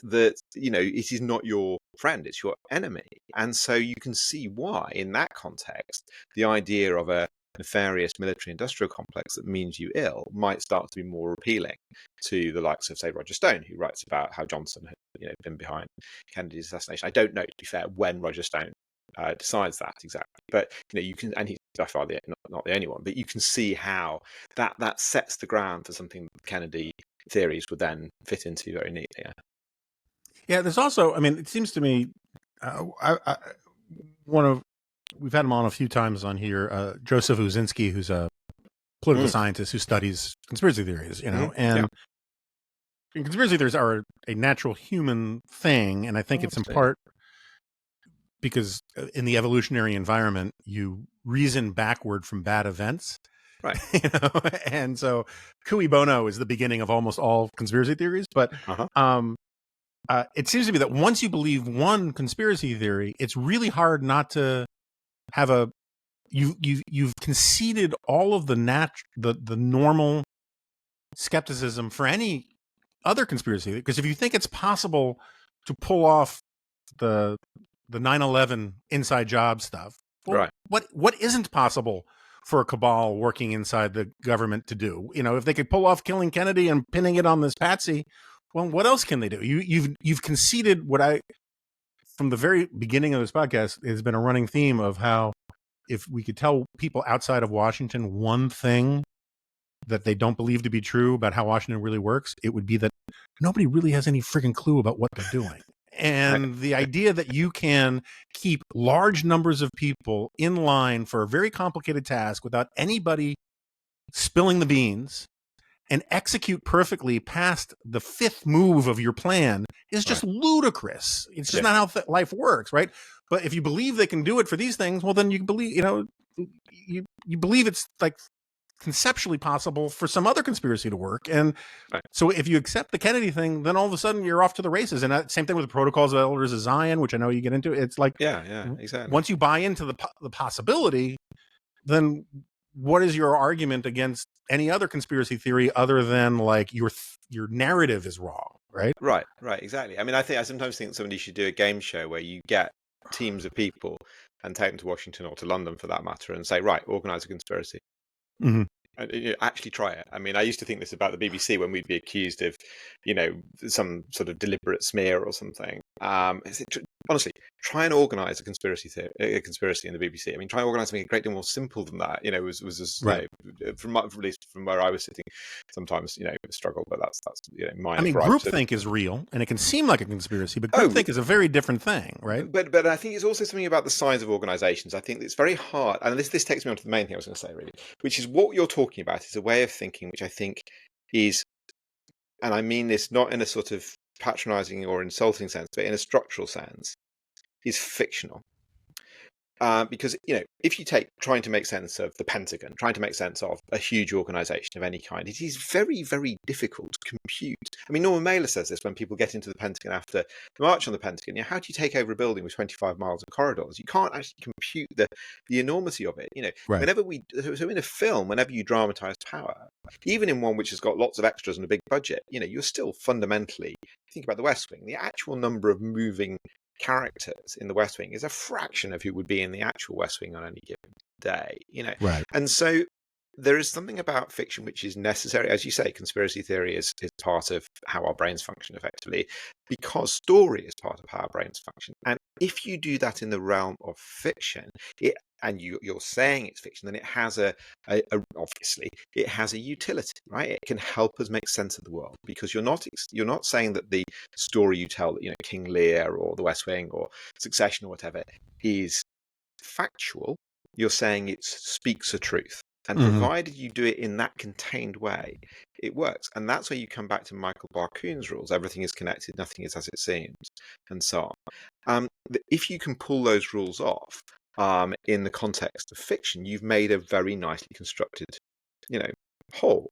[SPEAKER 2] that it is not your friend, it's your enemy. And so you can see why, in that context, the idea of a nefarious military-industrial complex that means you ill might start to be more appealing to the likes of, say, Roger Stone, who writes about how Johnson had been behind Kennedy's assassination. I don't know, to be fair, when Roger Stone decides that exactly, but you can, and he's by far not the only one, but you can see how that sets the ground for something that Kennedy theories would then fit into very neatly.
[SPEAKER 1] Yeah, there's also, I mean, it seems to me, we've had him on a few times on here, Joseph Uzinski, who's a political scientist who studies conspiracy theories, and conspiracy theories are a natural human thing, and I think it's in part because in the evolutionary environment, you reason backward from bad events.
[SPEAKER 2] Right.
[SPEAKER 1] And so cui bono is the beginning of almost all conspiracy theories. But it seems to me that once you believe one conspiracy theory, it's really hard not to have a you've conceded all of the normal skepticism for any other conspiracy. Because if you think it's possible to pull off the 9/11 inside job stuff, well,
[SPEAKER 2] Right.
[SPEAKER 1] what isn't possible for a cabal working inside the government to do? You know, if they could pull off killing Kennedy and pinning it on this patsy, well, what else can they do? You've conceded what I, from the very beginning of this podcast, has been a running theme of how if we could tell people outside of Washington one thing that they don't believe to be true about how Washington really works, it would be that nobody really has any freaking clue about what they're doing. And the idea that you can keep large numbers of people in line for a very complicated task without anybody spilling the beans and execute perfectly past the fifth move of your plan is just ludicrous. It's just not how life works, right? But if you believe they can do it for these things, well, then you believe, you believe it's like conceptually possible for some other conspiracy to work. And so if you accept the Kennedy thing, then all of a sudden you're off to the races. And same thing with the Protocols of Elders of Zion, which I know you get into. It's like,
[SPEAKER 2] exactly.
[SPEAKER 1] Once you buy into the possibility, then what is your argument against any other conspiracy theory other than like your narrative is wrong, right?
[SPEAKER 2] Right, exactly. I mean, I sometimes think somebody should do a game show where you get teams of people and take them to Washington or to London for that matter and say, right, organize a conspiracy.
[SPEAKER 1] Mm-hmm.
[SPEAKER 2] Actually try it. I mean, I used to think this about the BBC when we'd be accused of, some sort of deliberate smear or something. Honestly, try and organise a conspiracy in the BBC. I mean, try and organise something a great deal more simple than that. Was just,
[SPEAKER 1] right.
[SPEAKER 2] From at least from where I was sitting, sometimes a struggle, but that's minor.
[SPEAKER 1] I mean, groupthink is real, and it can seem like a conspiracy, but groupthink is a very different thing, right?
[SPEAKER 2] But I think it's also something about the size of organisations. I think it's very hard, and this takes me on to the main thing I was going to say, really, which is what you're talking about is a way of thinking which I think is, and I mean this not in a sort of patronising or insulting sense, but in a structural sense, is fictional. Because, if you take trying to make sense of the Pentagon, trying to make sense of a huge organisation of any kind, it is very, very difficult to compute. I mean, Norman Mailer says this when people get into the Pentagon after the march on the Pentagon. How do you take over a building with 25 miles of corridors? You can't actually compute the enormity of it.
[SPEAKER 1] Right.
[SPEAKER 2] So in a film, whenever you dramatise power, even in one which has got lots of extras and a big budget, you're still fundamentally, think about the West Wing, the actual number of moving characters in the West Wing is a fraction of who would be in the actual West Wing on any given day,
[SPEAKER 1] Right.
[SPEAKER 2] And so there is something about fiction which is necessary. As you say, conspiracy theory is part of how our brains function effectively, because story is part of how our brains function. And if you do that in the realm of fiction, and you're saying it's fiction, then it has obviously it has a utility, right? It can help us make sense of the world, because you're not saying that the story you tell, King Lear or the West Wing or Succession or whatever, is factual. You're saying it speaks a truth. And provided you do it in that contained way, it works. And that's where you come back to Michael Barkun's rules. Everything is connected, nothing is as it seems, and so on. If you can pull those rules off in the context of fiction, you've made a very nicely constructed, whole.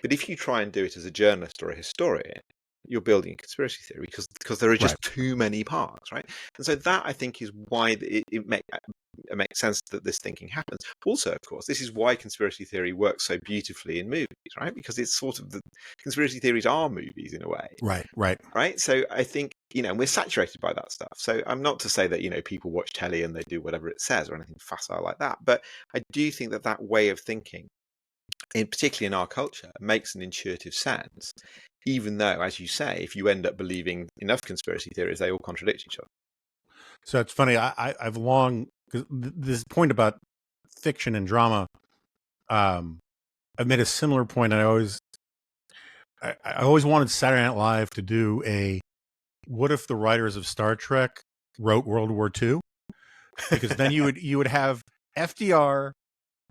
[SPEAKER 2] But if you try and do it as a journalist or a historian, you're building a conspiracy theory because there are just too many parts, right? And so that, I think, is why it makes sense that this thinking happens. Also, of course, this is why conspiracy theory works so beautifully in movies, right? Because it's sort of the conspiracy theories are movies in a way.
[SPEAKER 1] Right.
[SPEAKER 2] So I think, and we're saturated by that stuff. So I'm not to say that, people watch telly and they do whatever it says or anything facile like that. But I do think that way of thinking, particularly in our culture, makes an intuitive sense, even though, as you say, if you end up believing enough conspiracy theories, they all contradict each other.
[SPEAKER 1] So it's funny. I've long, this point about fiction and drama. I've made a similar point. I always wanted Saturday Night Live to do what if the writers of Star Trek wrote World War II? Because then you would have FDR,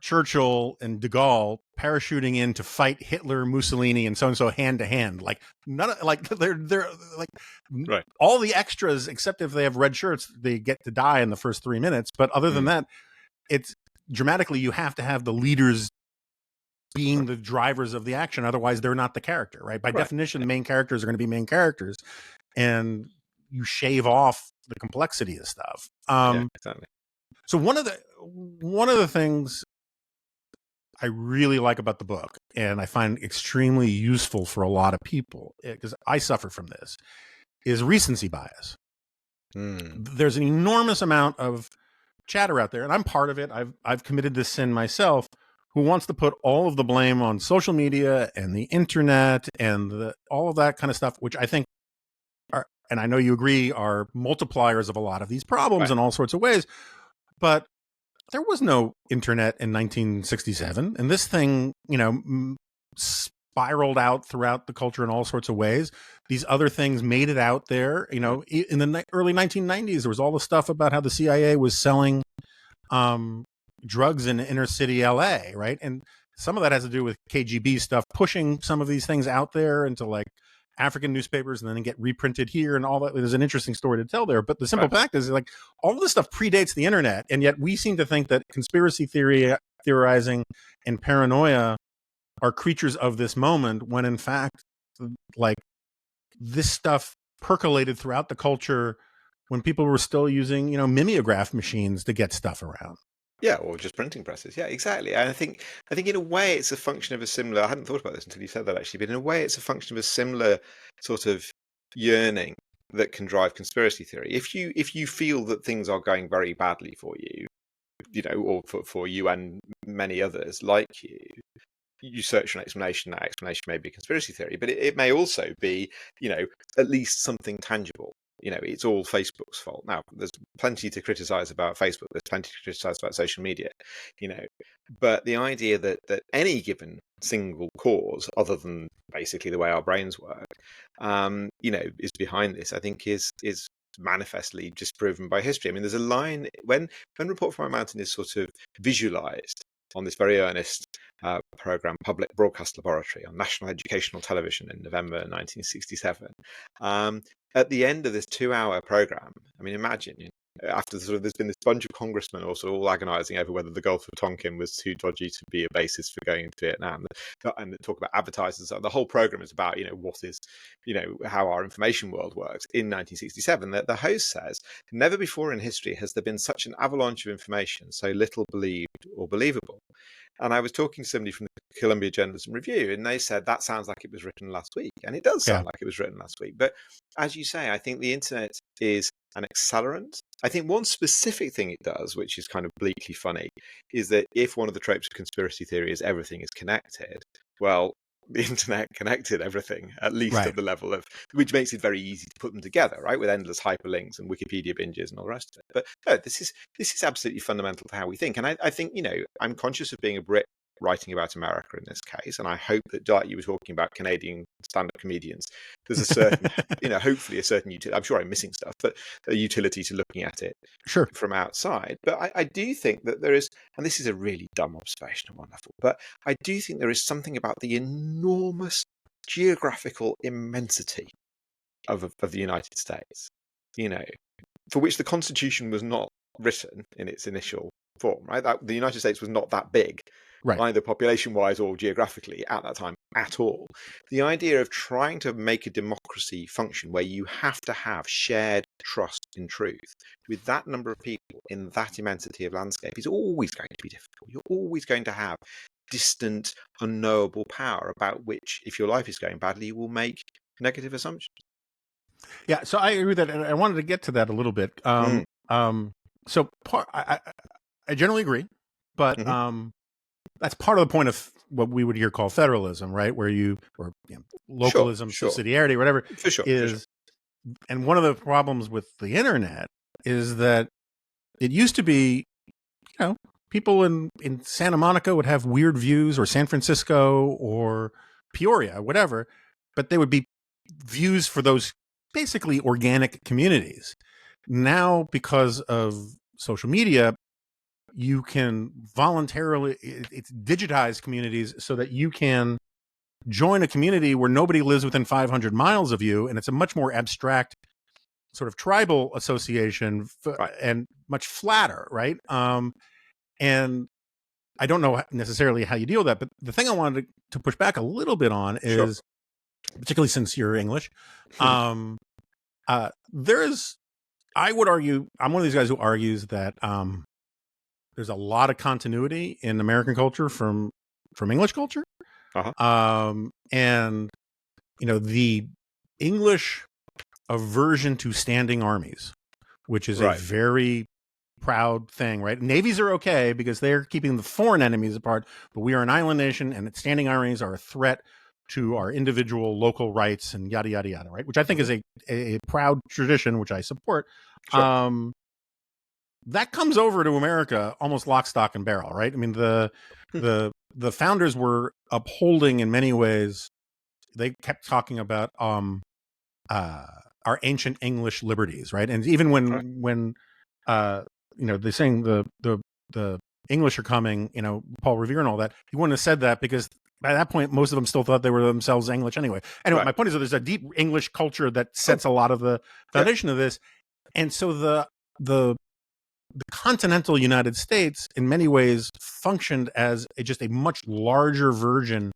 [SPEAKER 1] Churchill, and de Gaulle parachuting in to fight Hitler, Mussolini, and so hand to hand. Like they're like all the extras, except if they have red shirts, they get to die in the first 3 minutes. But other than that, it's dramatically you have to have the leaders being the drivers of the action. Otherwise, they're not the character, right? By definition, main characters are going to be main characters, and you shave off the complexity of stuff.
[SPEAKER 2] Exactly.
[SPEAKER 1] So one of the things I really like about the book, and I find extremely useful for a lot of people, because I suffer from this, is recency bias. There's an enormous amount of chatter out there, and I'm part of it. I've committed this sin myself, who wants to put all of the blame on social media and the internet and all of that kind of stuff, which I think are, and I know you agree, are multipliers of a lot of these problems in all sorts of ways. But there was no internet in 1967, and this thing, spiraled out throughout the culture in all sorts of ways. These other things made it out there. In the early 1990s, there was all the stuff about how the CIA was selling drugs in inner city LA, right? And some of that has to do with KGB stuff, pushing some of these things out there into like African newspapers and then get reprinted here and all that. There's an interesting story to tell there. But the simple fact is, like, all of this stuff predates the internet, and yet we seem to think that conspiracy theorizing and paranoia are creatures of this moment, when in fact, like, this stuff percolated throughout the culture when people were still using, mimeograph machines to get stuff around.
[SPEAKER 2] Yeah, or just printing presses. Yeah, exactly. And I think in a way it's a function of a similar. I hadn't thought about this until you said that, actually, but in a way it's a function of a similar sort of yearning that can drive conspiracy theory. If you feel that things are going very badly for you, or for you and many others like you search for an explanation. That explanation may be a conspiracy theory, but it may also be, at least something tangible. It's all Facebook's fault. Now, there's plenty to criticize about Facebook. There's plenty to criticize about social media, but the idea that any given single cause, other than basically the way our brains work, is behind this, I think is manifestly disproven by history. I mean, there's a line when Report from a Mountain is sort of visualized on this very earnest program, Public Broadcast Laboratory, on national educational television in November 1967. At the end of this 2-hour program, I mean, imagine, after there's been this bunch of congressmen also all agonizing over whether the Gulf of Tonkin was too dodgy to be a basis for going into Vietnam, and talk about advertisers. The whole program is about, what is, how our information world works. In 1967, the host says, never before in history has there been such an avalanche of information, so little believed or believable. And I was talking to somebody from the Columbia Journalism Review, and they said that sounds like it was written last week. And it does sound like it was written last week. But as you say, I think the internet is an accelerant. I think one specific thing it does, which is kind of bleakly funny, is that if one of the tropes of conspiracy theory is everything is connected, well, the internet connected everything, at least at the level of, which makes it very easy to put them together, right, with endless hyperlinks and Wikipedia binges and all the rest of it. But no, this is absolutely fundamental to how we think. And I think, I'm conscious of being a Brit writing about America in this case, and I hope that, like you were talking about Canadian stand-up comedians, there's a certain, hopefully a certain utility. I'm sure I'm missing stuff, but a utility to looking at it from outside. But I do think that there is, and this is a really dumb observation and wonderful, but I do think there is something about the enormous geographical immensity of the United States, for which the Constitution was not written in its initial form, right? That the United States was not that big, either population-wise or geographically at that time at all. The idea of trying to make a democracy function where you have to have shared trust in truth with that number of people in that immensity of landscape is always going to be difficult. You're always going to have distant, unknowable power about which, if your life is going badly, you will make negative assumptions.
[SPEAKER 1] Yeah, so I agree with that, and I wanted to get to that a little bit. So I generally agree, but that's part of the point of what we would here call federalism, right? Where localism, subsidiarity, whatever is. And one of the problems with the internet is that it used to be, people in Santa Monica would have weird views, or San Francisco or Peoria, whatever, but they would be views for those basically organic communities. Now, because of social media, you can voluntarily, it's digitized communities so that you can join a community where nobody lives within 500 miles of you, and it's a much more abstract sort of tribal association and much flatter, right? And I don't know necessarily how you deal with that, but the thing I wanted to push back a little bit on is, particularly since you're English, there is, I would argue, I'm one of these guys who argues that there's a lot of continuity in American culture from English culture.
[SPEAKER 2] Uh-huh.
[SPEAKER 1] And the English aversion to standing armies, which is a
[SPEAKER 2] Right.
[SPEAKER 1] very proud thing, right? Navies are okay because they're keeping the foreign enemies apart, but we are an island nation, and standing armies are a threat to our individual local rights and yada yada yada, right? Which I think is a proud tradition, which I support.
[SPEAKER 2] Sure.
[SPEAKER 1] That comes over to America almost lock, stock, and barrel, right? I mean, the founders were upholding in many ways. They kept talking about our ancient English liberties, right? And even
[SPEAKER 2] Right.
[SPEAKER 1] when they're saying the English are coming, Paul Revere and all that, he wouldn't have said that because by that point, most of them still thought they were themselves English anyway. Anyway,
[SPEAKER 2] Right.
[SPEAKER 1] my point is that there's a deep English culture that sets a lot of the foundation of this. And so the continental United States in many ways functioned as just a much larger version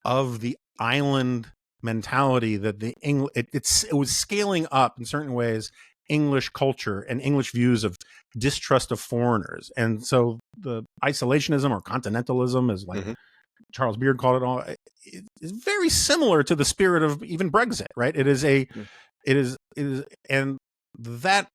[SPEAKER 1] of the island mentality that it was scaling up in certain ways English culture and English views of distrust of foreigners. And so the isolationism or continentalism, as like Charles Beard called it, all is very similar to the spirit of even Brexit, right? It is, and that,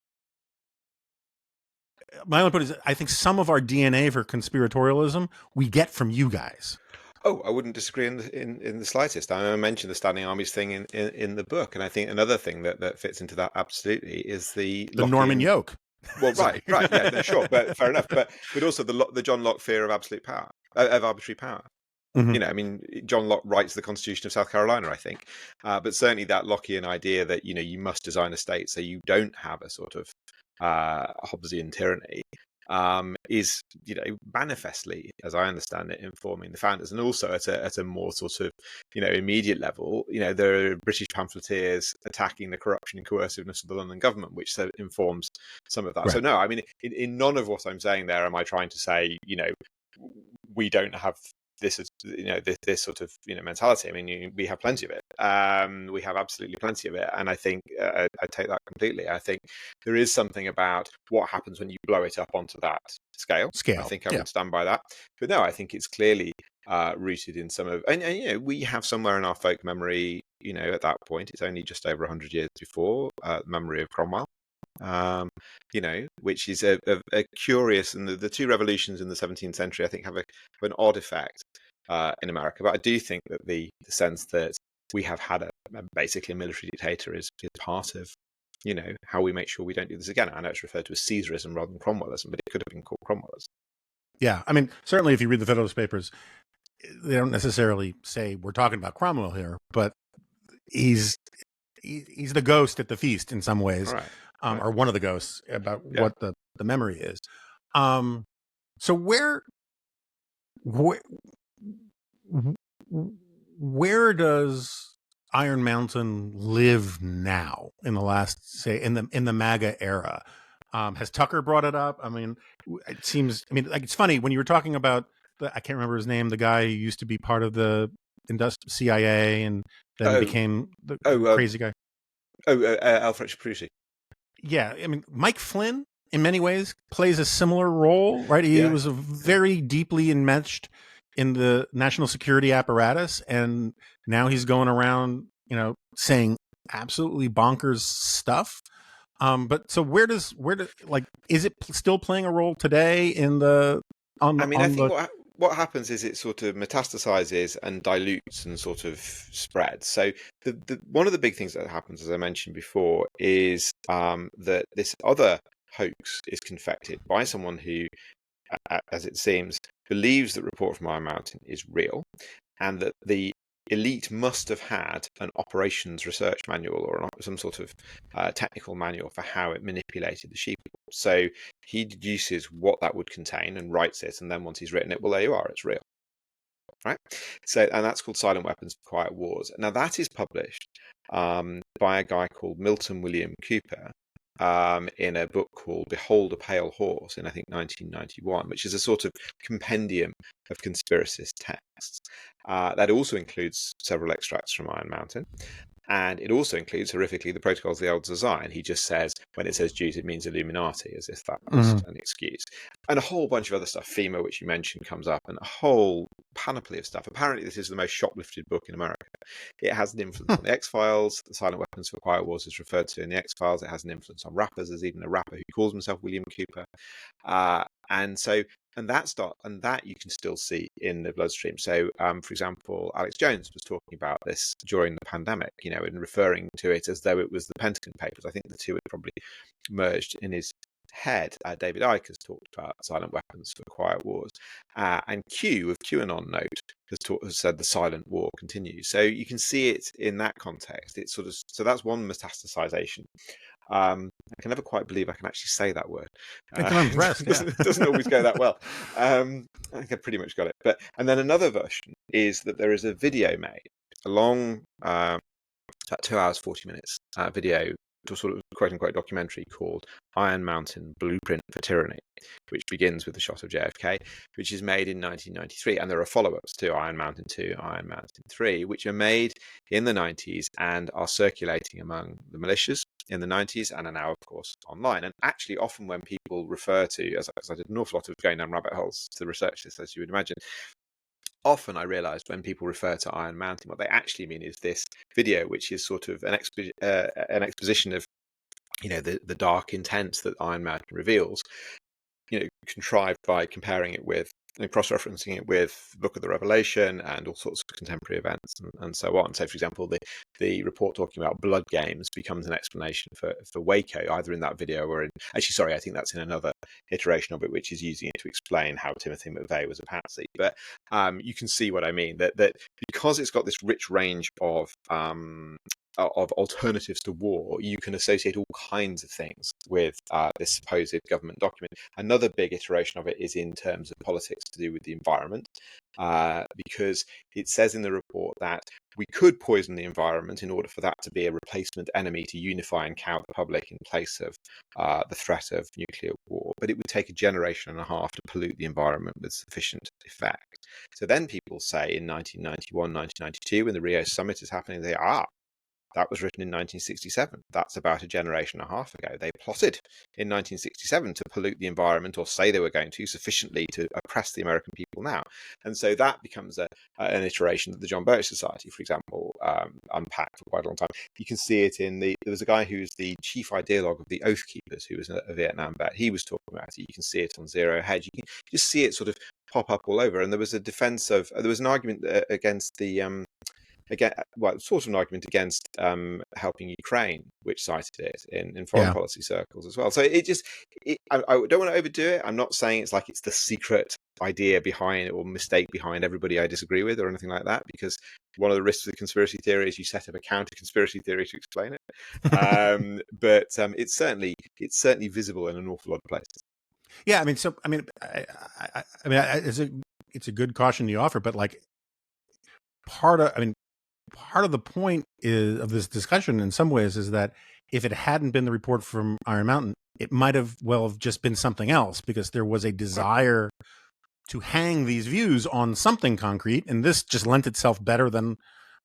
[SPEAKER 1] my only point is, I think some of our DNA for conspiratorialism we get from you guys.
[SPEAKER 2] Oh, I wouldn't disagree in the slightest. I mentioned the standing armies thing in the book, and I think another thing that fits into that absolutely is the
[SPEAKER 1] Norman yoke.
[SPEAKER 2] Well, right, yeah, no, sure, but fair enough. But also the John Locke fear of absolute power, of arbitrary power.
[SPEAKER 1] Mm-hmm.
[SPEAKER 2] I mean, John Locke writes the Constitution of South Carolina, I think, but certainly that Lockean idea that you must design a state so you don't have a sort of Hobbesian tyranny is manifestly, as I understand it, informing the founders, and also at a more sort of immediate level. There are British pamphleteers attacking the corruption and coerciveness of the London government, which informs some of that.
[SPEAKER 1] Right.
[SPEAKER 2] So no, I mean, in none of what I'm saying there am I trying to say we don't have this this sort of mentality. I mean, we have plenty of it. We have absolutely plenty of it, and I think I take that completely. I think there is something about what happens when you blow it up onto that scale. I think I would stand by that. But no, I think it's clearly rooted in some of, and we have somewhere in our folk memory. At that point, it's only just over 100 years before memory of Cromwell. Which is a curious, and the two revolutions in the 17th century, I think, have an odd effect in America. But I do think that the sense that we have had basically a military dictator is part of, how we make sure we don't do this again. I know it's referred to as Caesarism rather than Cromwellism, but it could have been called Cromwellism.
[SPEAKER 1] Yeah, I mean, certainly if you read the Federalist Papers, they don't necessarily say we're talking about Cromwell here, but he's the ghost at the feast in some ways.
[SPEAKER 2] Right.
[SPEAKER 1] Or one of the ghosts about what the memory is. So where does Iron Mountain live now in the last, say, in the MAGA era? Has Tucker brought it up? I mean, it seems, like, it's funny when you were talking about I can't remember his name, the guy who used to be part of the CIA and then became the crazy guy.
[SPEAKER 2] Alfred Shaprusi.
[SPEAKER 1] Yeah, I mean, Mike Flynn, in many ways, plays a similar role, right? He was very deeply enmeshed in the national security apparatus, and now he's going around, saying absolutely bonkers stuff. But so where does is it still playing a role today in the? I
[SPEAKER 2] think what happens is it sort of metastasizes and dilutes and sort of spreads. So the one of the big things that happens, as I mentioned before, is that this other hoax is confected by someone who, as it seems, believes that Report from Iron Mountain is real, and that the elite must have had an operations research manual or some sort of technical manual for how it manipulated the sheep. So he deduces what that would contain and writes it, and then once he's written it, well, there you are, it's real. Right? So, and that's called Silent Weapons for Quiet Wars. Now that is published by a guy called Milton William Cooper in a book called Behold a Pale Horse in, I think, 1991, which is a sort of compendium of conspiracist texts. That also includes several extracts from Iron Mountain. And it also includes, horrifically, the Protocols of the Elders of Zion. He just says, when it says Jews, it means Illuminati, as if that was an excuse. And a whole bunch of other stuff. FEMA, which you mentioned, comes up, and a whole panoply of stuff. Apparently, this is the most shoplifted book in America. It has an influence on the X-Files. The Silent Weapons for Quiet Wars is referred to in the X-Files. It has an influence on rappers. There's even a rapper who calls himself William Cooper. And that you can still see in the bloodstream. So, for example, Alex Jones was talking about this during the pandemic, and referring to it as though it was the Pentagon Papers. I think the two had probably merged in his head. David Icke has talked about Silent Weapons for Quiet Wars, and Q of QAnon Note has said the silent war continues. So you can see it in that context. It's so that's one metastasization. I can never quite believe I can actually say that word.
[SPEAKER 1] I'm impressed.
[SPEAKER 2] It doesn't always go that well. I think I pretty much got it. And then another version is that there is a video made, a long, about 2 hours 40 minutes video, to sort of quote unquote documentary called Iron Mountain Blueprint for Tyranny, which begins with the shot of JFK, which is made in 1993. And there are follow-ups to Iron Mountain 2, Iron Mountain 3, which are made in the 90s and are circulating among the militias in the 90s and are now, of course, online. And actually, often when people refer to, as I did an awful lot of going down rabbit holes to research this, as you would imagine, often I realised when people refer to Iron Mountain, what they actually mean is this video, which is sort of an exposition of, the dark intents that Iron Mountain reveals, contrived by comparing it with and cross-referencing it with the Book of the Revelation and all sorts of contemporary events and so on. So, for example, the report talking about blood games becomes an explanation for Waco, either in that video or I think that's in another iteration of it, which is using it to explain how Timothy McVeigh was a patsy. But you can see what I mean, that because it's got this rich range of alternatives to war, you can associate all kinds of things with this supposed government document. Another big iteration of it is in terms of politics to do with the environment, because it says in the report that we could poison the environment in order for that to be a replacement enemy to unify and cow the public in place of the threat of nuclear war. But it would take a generation and a half to pollute the environment with sufficient effect. So then people say in 1991, 1992, when the Rio summit is happening, that was written in 1967. That's about a generation and a half ago. They plotted in 1967 to pollute the environment, or say they were going to, sufficiently to oppress the American people now. And so that becomes an iteration that the John Birch Society, for example, unpacked for quite a long time. You can see it in there was a guy who's the chief ideologue of the Oath Keepers, who was a Vietnam vet. He was talking about it. You can see it on Zero Hedge. You can just see it sort of pop up all over. And there was an argument against the sort of an argument against helping Ukraine, which cited it in foreign policy circles as well. So I don't want to overdo it. I'm not saying it's like it's the secret idea behind or mistake behind everybody I disagree with or anything like that, because one of the risks of the conspiracy theory is you set up a counter conspiracy theory to explain it. But it's certainly visible in an awful lot of places.
[SPEAKER 1] Yeah, it's a good caution you offer, but like part of the point of this discussion in some ways is that if it hadn't been the report from Iron Mountain, it might have just been something else, because there was a desire to hang these views on something concrete, and this just lent itself better than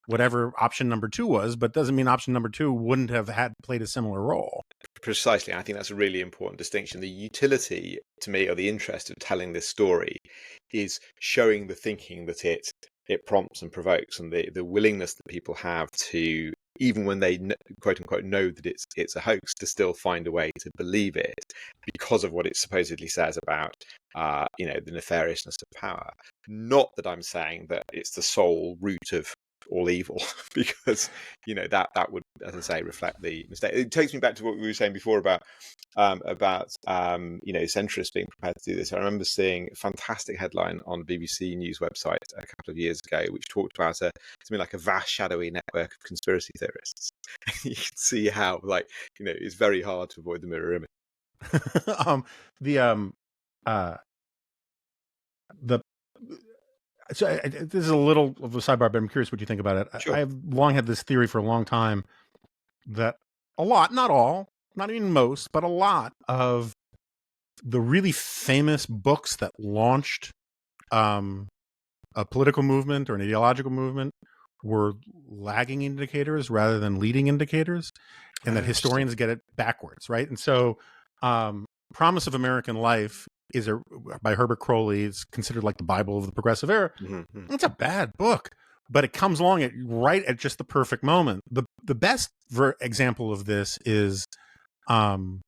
[SPEAKER 1] whatever option number 2 was, but doesn't mean option number 2 wouldn't have played a similar role.
[SPEAKER 2] Precisely. I think that's a really important distinction. The utility, to me, or the interest of telling this story is showing the thinking that it prompts and provokes, and the willingness that people have to, even when they quote unquote know that it's a hoax, to still find a way to believe it because of what it supposedly says about the nefariousness of power. Not that I'm saying that it's the sole root of all evil, because that would, as I say, reflect the mistake. It takes me back to what we were saying before about centrists being prepared to do this. I remember seeing a fantastic headline on BBC News website a couple of years ago, which talked about something like a vast shadowy network of conspiracy theorists. You can see how, it's very hard to avoid the mirror image.
[SPEAKER 1] This is a little of a sidebar, but I'm curious what you think about it.
[SPEAKER 2] Sure.
[SPEAKER 1] I've long had this theory for a long time that a lot, not all, not even most, but a lot of the really famous books that launched a political movement or an ideological movement were lagging indicators rather than leading indicators, and that
[SPEAKER 2] Interesting.
[SPEAKER 1] historians get it backwards, right? And so, Promise of American Life is by Herbert Crowley. It's considered like the Bible of the progressive era.
[SPEAKER 2] Mm-hmm.
[SPEAKER 1] It's a bad book, but it comes along right at just the perfect moment. The best example of this is, I mean,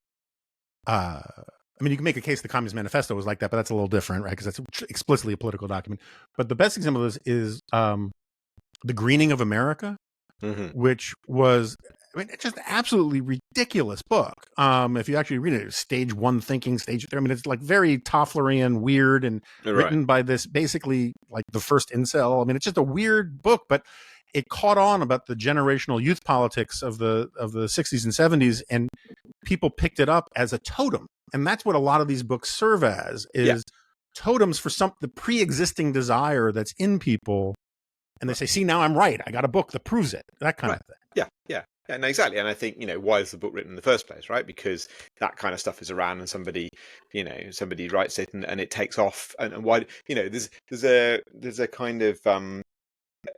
[SPEAKER 1] you can make a case the Communist Manifesto was like that, but that's a little different, right? Because that's explicitly a political document. But the best example of this is The Greening of America,
[SPEAKER 2] Mm-hmm.
[SPEAKER 1] which was, I mean, it's just an absolutely ridiculous book. If you actually read it, stage one thinking, stage three. I mean, it's like very Tofflerian, weird, and written by this basically like the first incel. I mean, it's just a weird book, but it caught on about the generational youth politics of the 60s and 70s, and people picked it up as a totem. And that's what a lot of these books serve as, is totems for the pre-existing desire that's in people. And they say, see, now I'm right. I got a book that proves it. That kind of thing.
[SPEAKER 2] Yeah, no, exactly. And I think, why is the book written in the first place, right? Because that kind of stuff is around, and somebody writes it, and it takes off. And why, there's a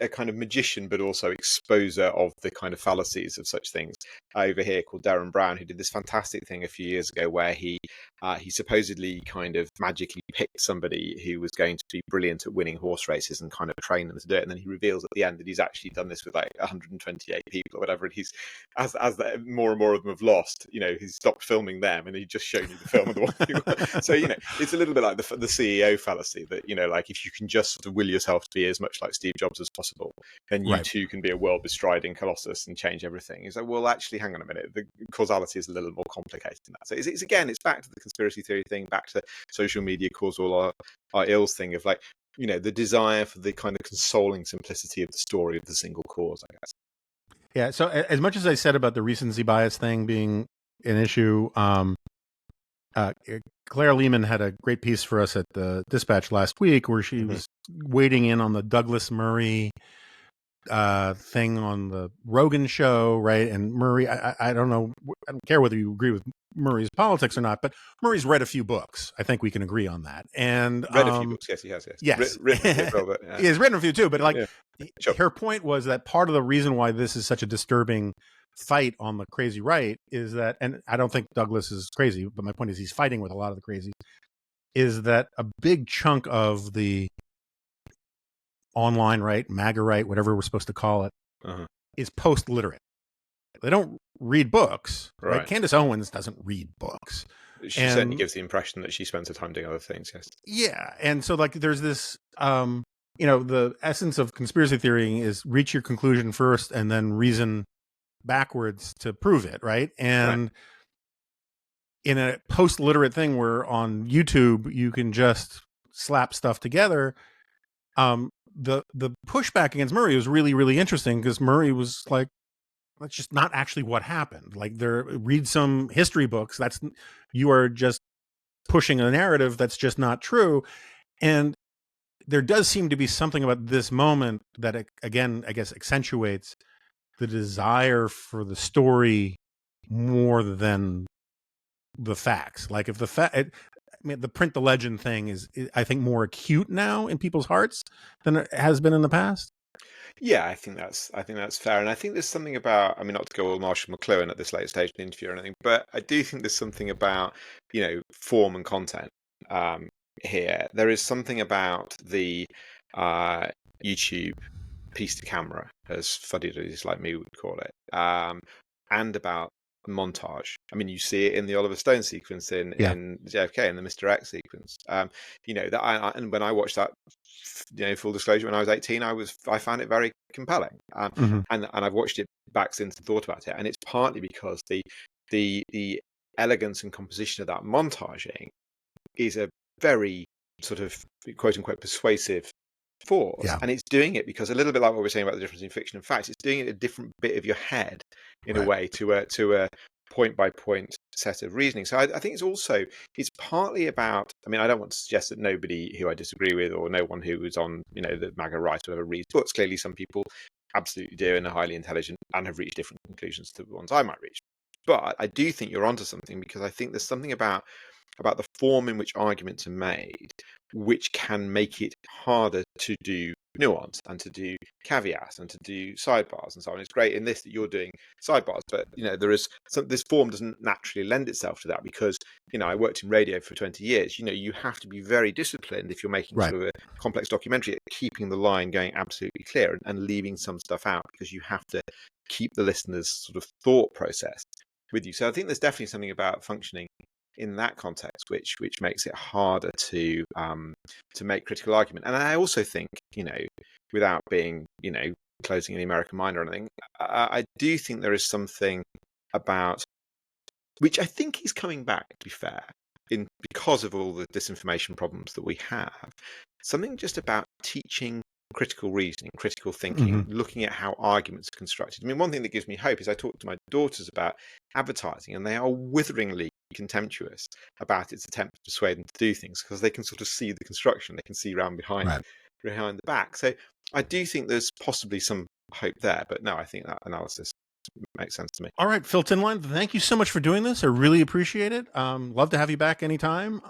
[SPEAKER 2] kind of magician, but also exposer of the kind of fallacies of such things over here, called Darren Brown, who did this fantastic thing a few years ago where he supposedly kind of magically picked somebody who was going to be brilliant at winning horse races and kind of train them to do it, and then he reveals at the end that he's actually done this with like 128 people or whatever, and he's as more and more of them have lost, he's stopped filming them and he just showed you the film of the one who so it's a little bit like the CEO fallacy, that like if you can just sort of will yourself to be as much like Steve Jobs as possible, then you too can be a world bestriding colossus and change everything. It's like, well, actually, hang on a minute, the causality is a little more complicated than that. So it's back to the conspiracy theory thing, back to social media cause all our ills thing of like, the desire for the kind of consoling simplicity of the story of the single cause, I guess.
[SPEAKER 1] Yeah, so as much as I said about the recency bias thing being an issue, Claire Lehman had a great piece for us at the Dispatch last week where she was wading in on the Douglas Murray thing on the Rogan show, right? And Murray, I don't know, I don't care whether you agree with Murray's politics or not, but Murray's read a few books. I think we can agree on that. And
[SPEAKER 2] read a few books, yes, he has, yes.
[SPEAKER 1] Yes,
[SPEAKER 2] written a few, but, yeah.
[SPEAKER 1] He's written a few too. But like,
[SPEAKER 2] Sure.
[SPEAKER 1] her point was that part of the reason why this is such a disturbing fight on the crazy right is that, and I don't think Douglas is crazy, but my point is he's fighting with a lot of the crazy, is that a big chunk of the online right, MAGA right, whatever we're supposed to call it, is post-literate. They don't read books, right? Candace Owens doesn't read books.
[SPEAKER 2] She certainly gives the impression that she spends her time doing other things, yes.
[SPEAKER 1] Yeah, and so like there's this, the essence of conspiracy theory is reach your conclusion first and then reason backwards to prove it, right? And in a post-literate thing where on YouTube you can just slap stuff together, the pushback against Murray was really, really interesting because Murray was like, that's just not actually what happened. Like, read some history books. You are just pushing a narrative that's just not true. And there does seem to be something about this moment that, again, I guess accentuates the desire for the story more than the facts. Like if the print the legend thing is, I think, more acute now in people's hearts than it has been in the past.
[SPEAKER 2] Yeah, I think that's fair, and I think there's something about, I mean, not to go all Marshall McLuhan at this late stage of the interview or anything, but I do think there's something about form and content here. There is something about the YouTube piece to camera, as fuddy-duddies like me would call it, and about montage. I mean, you see it in the Oliver Stone sequence in JFK, and the Mr. X sequence. And when I watched that, full disclosure, when I was 18, I found it very compelling. And I've watched it back since and thought about it, and it's partly because the elegance and composition of that montaging is a very sort of quote unquote persuasive force, and it's doing it because, a little bit like what we're saying about the difference in fiction and facts, it's doing it a different bit of your head in a way to a point by point set of reasoning. So I think it's partly about, I mean, I don't want to suggest that nobody who I disagree with or no one who is on the MAGA right or whatever reads books. Clearly some people absolutely do and are highly intelligent and have reached different conclusions to the ones I might reach. But I do think you're onto something, because I think there's something about the form in which arguments are made which can make it harder to do nuance and to do caveats and to do sidebars and so on. It's great in this that you're doing sidebars, but this form doesn't naturally lend itself to that because I worked in radio for 20 years. You have to be very disciplined if you're making
[SPEAKER 1] Right.
[SPEAKER 2] sort of a complex documentary, keeping the line going absolutely clear and leaving some stuff out because you have to keep the listener's sort of thought process with you. So I think there's definitely something about functioning in that context which makes it harder to make critical argument. And I also think, without being, closing the American mind or anything, I do think there is something about which I think is coming back, to be fair, because of all the disinformation problems that we have, something just about teaching critical reasoning, critical thinking, looking at how arguments are constructed. I mean, one thing that gives me hope is I talk to my daughters about advertising, and they are witheringly contemptuous about its attempt to persuade them to do things because they can sort of see the construction, they can see around behind the back. So I do think there's possibly some hope there, but no, I think that analysis makes sense to me.
[SPEAKER 1] All right, Phil Tinline, thank you so much for doing this. I really appreciate it. Love to have you back anytime.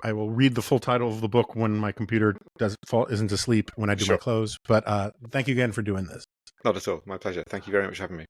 [SPEAKER 1] I will read the full title of the book when my computer isn't asleep when I do my close. But thank you again for doing this.
[SPEAKER 2] Not at all. My pleasure. Thank you very much for having me.